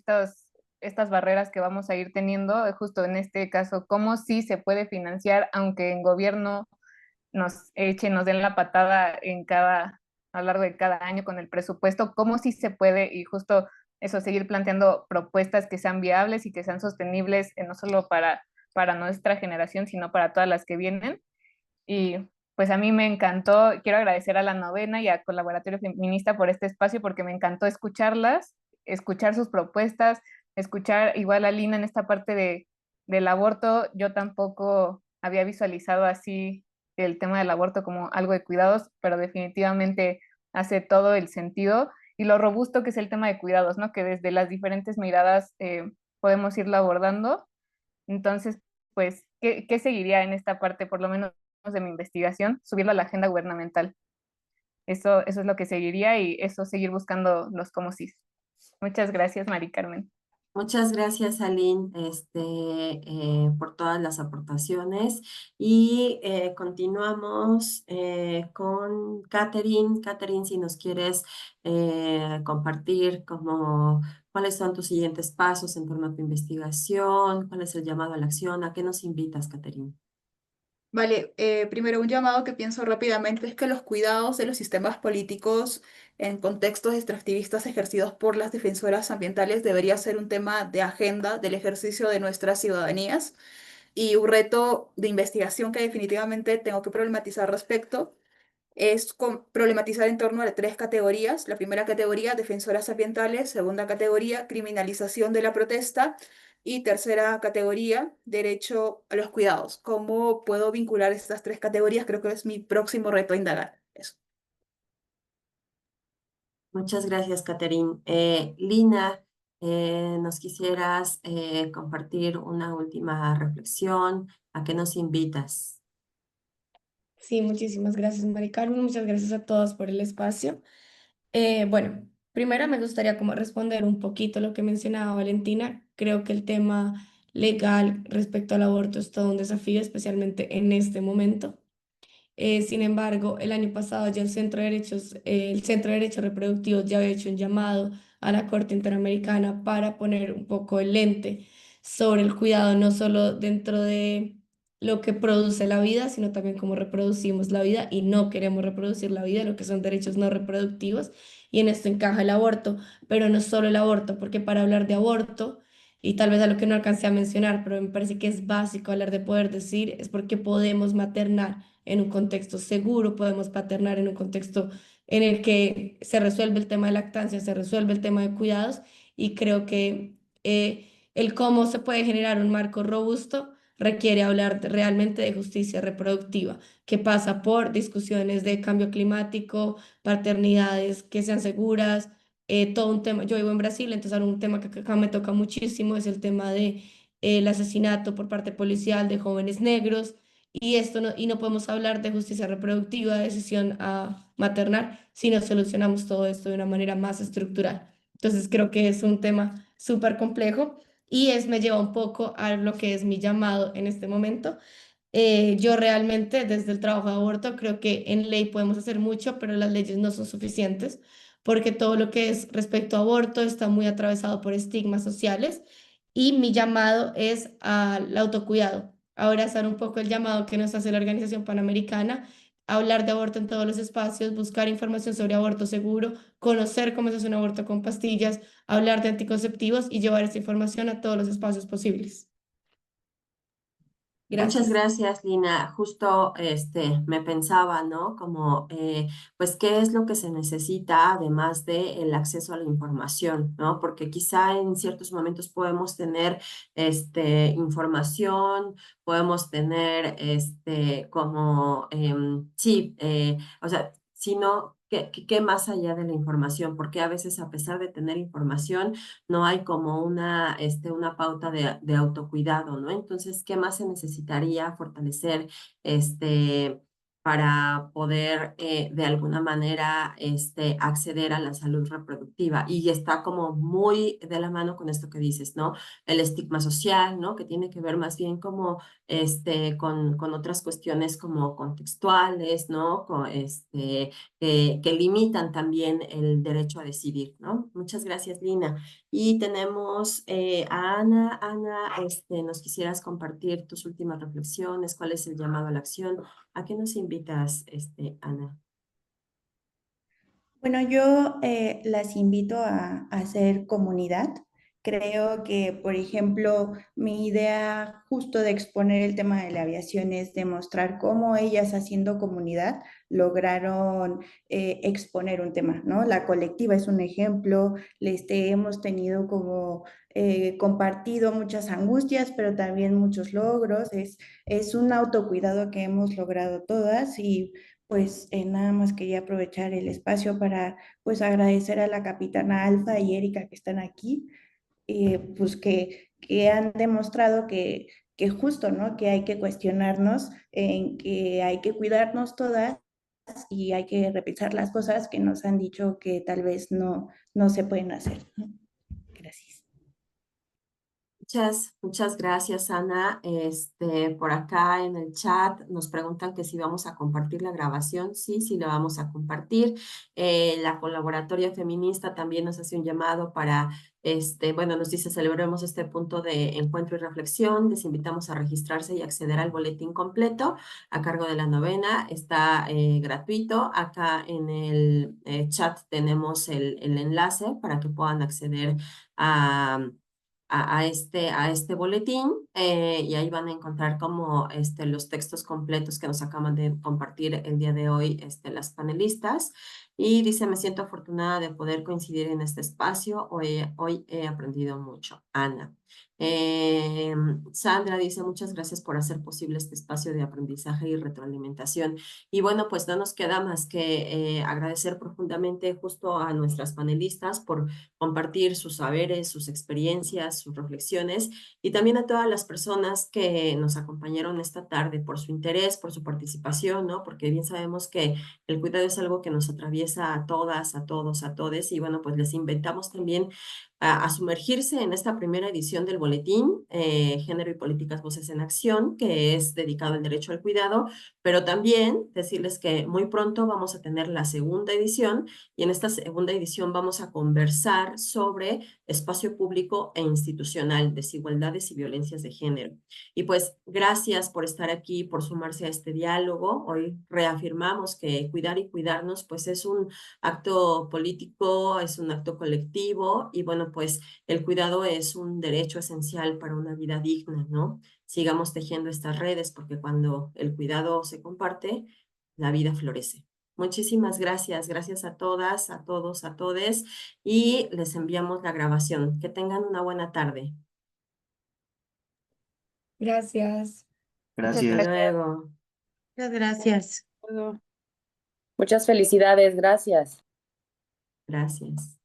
estas barreras que vamos a ir teniendo, justo en este caso, cómo sí se puede financiar, aunque en gobierno nos den la patada a lo largo de cada año con el presupuesto, cómo sí se puede y justo eso, seguir planteando propuestas que sean viables y que sean sostenibles, no solo para nuestra generación, sino para todas las que vienen. Y pues a mí me encantó, quiero agradecer a la Novena y a Colaboratorio Feminista por este espacio porque me encantó escucharlas, escuchar sus propuestas, escuchar igual a Lina en esta parte del aborto, yo tampoco había visualizado así el tema del aborto como algo de cuidados, pero definitivamente hace todo el sentido y lo robusto que es el tema de cuidados, ¿no? Que desde las diferentes miradas podemos irlo abordando. Entonces, pues, ¿qué seguiría en esta parte, por lo menos de mi investigación? Subirlo a la agenda gubernamental. Eso es lo que seguiría y eso seguir buscando los cómo sí. Muchas gracias, Mari Carmen. Muchas gracias, Aline, por todas las aportaciones. Y continuamos con Catherine. Catherine, si nos quieres compartir cuáles son tus siguientes pasos en torno a tu investigación, cuál es el llamado a la acción, ¿a qué nos invitas, Catherine? Vale, primero un llamado que pienso rápidamente es que los cuidados de los sistemas políticos en contextos extractivistas ejercidos por las defensoras ambientales debería ser un tema de agenda del ejercicio de nuestras ciudadanías y un reto de investigación que definitivamente tengo que problematizar respecto es problematizar en torno a tres categorías. La primera categoría, defensoras ambientales; segunda categoría, criminalización de la protesta; y tercera categoría, derecho a los cuidados. ¿Cómo puedo vincular estas tres categorías? Creo que es mi próximo reto a indagar. Eso. Muchas gracias, Catherine. Lina, ¿nos quisieras compartir una última reflexión? ¿A qué nos invitas? Sí, muchísimas gracias, Mari Carmen. Muchas gracias a todos por el espacio. Bueno, primero me gustaría como responder un poquito lo que mencionaba Valentina. Creo que el tema legal respecto al aborto es todo un desafío, especialmente en este momento. Sin embargo, el año pasado ya el Centro de Derechos Reproductivos ya había hecho un llamado a la Corte Interamericana para poner un poco el lente sobre el cuidado, no solo dentro de lo que produce la vida, sino también cómo reproducimos la vida y no queremos reproducir la vida, lo que son derechos no reproductivos, y en esto encaja el aborto, pero no solo el aborto, porque para hablar de aborto, y tal vez a lo que no alcancé a mencionar, pero me parece que es básico hablar de poder decir, es porque podemos maternar en un contexto seguro, podemos paternar en un contexto en el que se resuelve el tema de lactancia, se resuelve el tema de cuidados y creo que el cómo se puede generar un marco robusto requiere hablar realmente de justicia reproductiva, que pasa por discusiones de cambio climático, paternidades que sean seguras, todo un tema. Yo vivo en Brasil, entonces un tema que acá me toca muchísimo es el tema de el asesinato por parte policial de jóvenes negros y y no podemos hablar de justicia reproductiva, de decisión a maternar, si no solucionamos todo esto de una manera más estructural. Entonces creo que es un tema súper complejo y me lleva un poco a lo que es mi llamado en este momento. Yo realmente desde el trabajo de aborto creo que en ley podemos hacer mucho, pero las leyes no son suficientes porque todo lo que es respecto a aborto está muy atravesado por estigmas sociales y mi llamado es al autocuidado, a abrazar un poco el llamado que nos hace la Organización Panamericana, hablar de aborto en todos los espacios, buscar información sobre aborto seguro, conocer cómo se hace un aborto con pastillas, hablar de anticonceptivos y llevar esta información a todos los espacios posibles. Muchas Gracias. gracias, Lina. Justo me pensaba, ¿no? Pues, ¿qué es lo que se necesita además del acceso a la información, ¿no? Porque quizá en ciertos momentos podemos tener información, podemos tener sí, o sea, sino ¿qué más allá de la información? Porque a veces, a pesar de tener información, no hay como una pauta de autocuidado, ¿no? Entonces, ¿qué más se necesitaría fortalecer para poder de alguna manera acceder a la salud reproductiva? Y está como muy de la mano con esto que dices, ¿no? El estigma social, ¿no? Que tiene que ver más bien como con otras cuestiones como contextuales, ¿no? Que limitan también el derecho a decidir, ¿no? Muchas gracias, Lina. Y tenemos a Ana. Ana, ¿nos quisieras compartir tus últimas reflexiones? ¿Cuál es el llamado a la acción? ¿A qué nos invitas, Ana? Bueno, yo las invito a hacer comunidad, Creo que, por ejemplo, mi idea justo de exponer el tema de la aviación es demostrar cómo ellas haciendo comunidad lograron exponer un tema, ¿no? La colectiva es un ejemplo, hemos tenido como compartido muchas angustias, pero también muchos logros, es un autocuidado que hemos logrado todas y pues nada más quería aprovechar el espacio para pues agradecer a la capitana Alfa y Erika que están aquí pues que han demostrado que justo, ¿no? Que hay que cuestionarnos, en que hay que cuidarnos todas y hay que repensar las cosas que nos han dicho que tal vez no se pueden hacer, ¿no? Gracias. Muchas gracias, Ana. Por acá en el chat nos preguntan que si vamos a compartir la grabación. Sí, sí la vamos a compartir. La colaboratoria feminista también nos hace un llamado para, bueno, nos dice celebremos este punto de encuentro y reflexión. Les invitamos a registrarse y acceder al boletín completo a cargo de la novena. Está gratuito. Acá en el chat tenemos el enlace para que puedan acceder a este boletín y ahí van a encontrar como los textos completos que nos acaban de compartir el día de hoy las panelistas. Y dice, me siento afortunada de poder coincidir en este espacio. Hoy he aprendido mucho. Ana. Sandra dice, muchas gracias por hacer posible este espacio de aprendizaje y retroalimentación. Y bueno, pues no nos queda más que agradecer profundamente justo a nuestras panelistas por compartir sus saberes, sus experiencias, sus reflexiones y también a todas las personas que nos acompañaron esta tarde por su interés, por su participación, ¿no? Porque bien sabemos que el cuidado es algo que nos atraviesa a todas, a todos, a todes y bueno, pues les invitamos también a sumergirse en esta primera edición del boletín Género y Políticas Voces en Acción, que es dedicado al derecho al cuidado, pero también decirles que muy pronto vamos a tener la segunda edición y en esta segunda edición vamos a conversar sobre espacio público e institucional, desigualdades y violencias de género. Y pues gracias por estar aquí, por sumarse a este diálogo. Hoy reafirmamos que cuidar y cuidarnos pues es un acto político, es un acto colectivo y bueno, pues el cuidado es un derecho esencial para una vida digna, ¿no? Sigamos tejiendo estas redes porque cuando el cuidado se comparte, la vida florece. Muchísimas gracias. Gracias a todas, a todos, a todes y les enviamos la grabación. Que tengan una buena tarde. Gracias. Hasta Gracias. luego. Muchas gracias. Muchas felicidades, gracias. Gracias.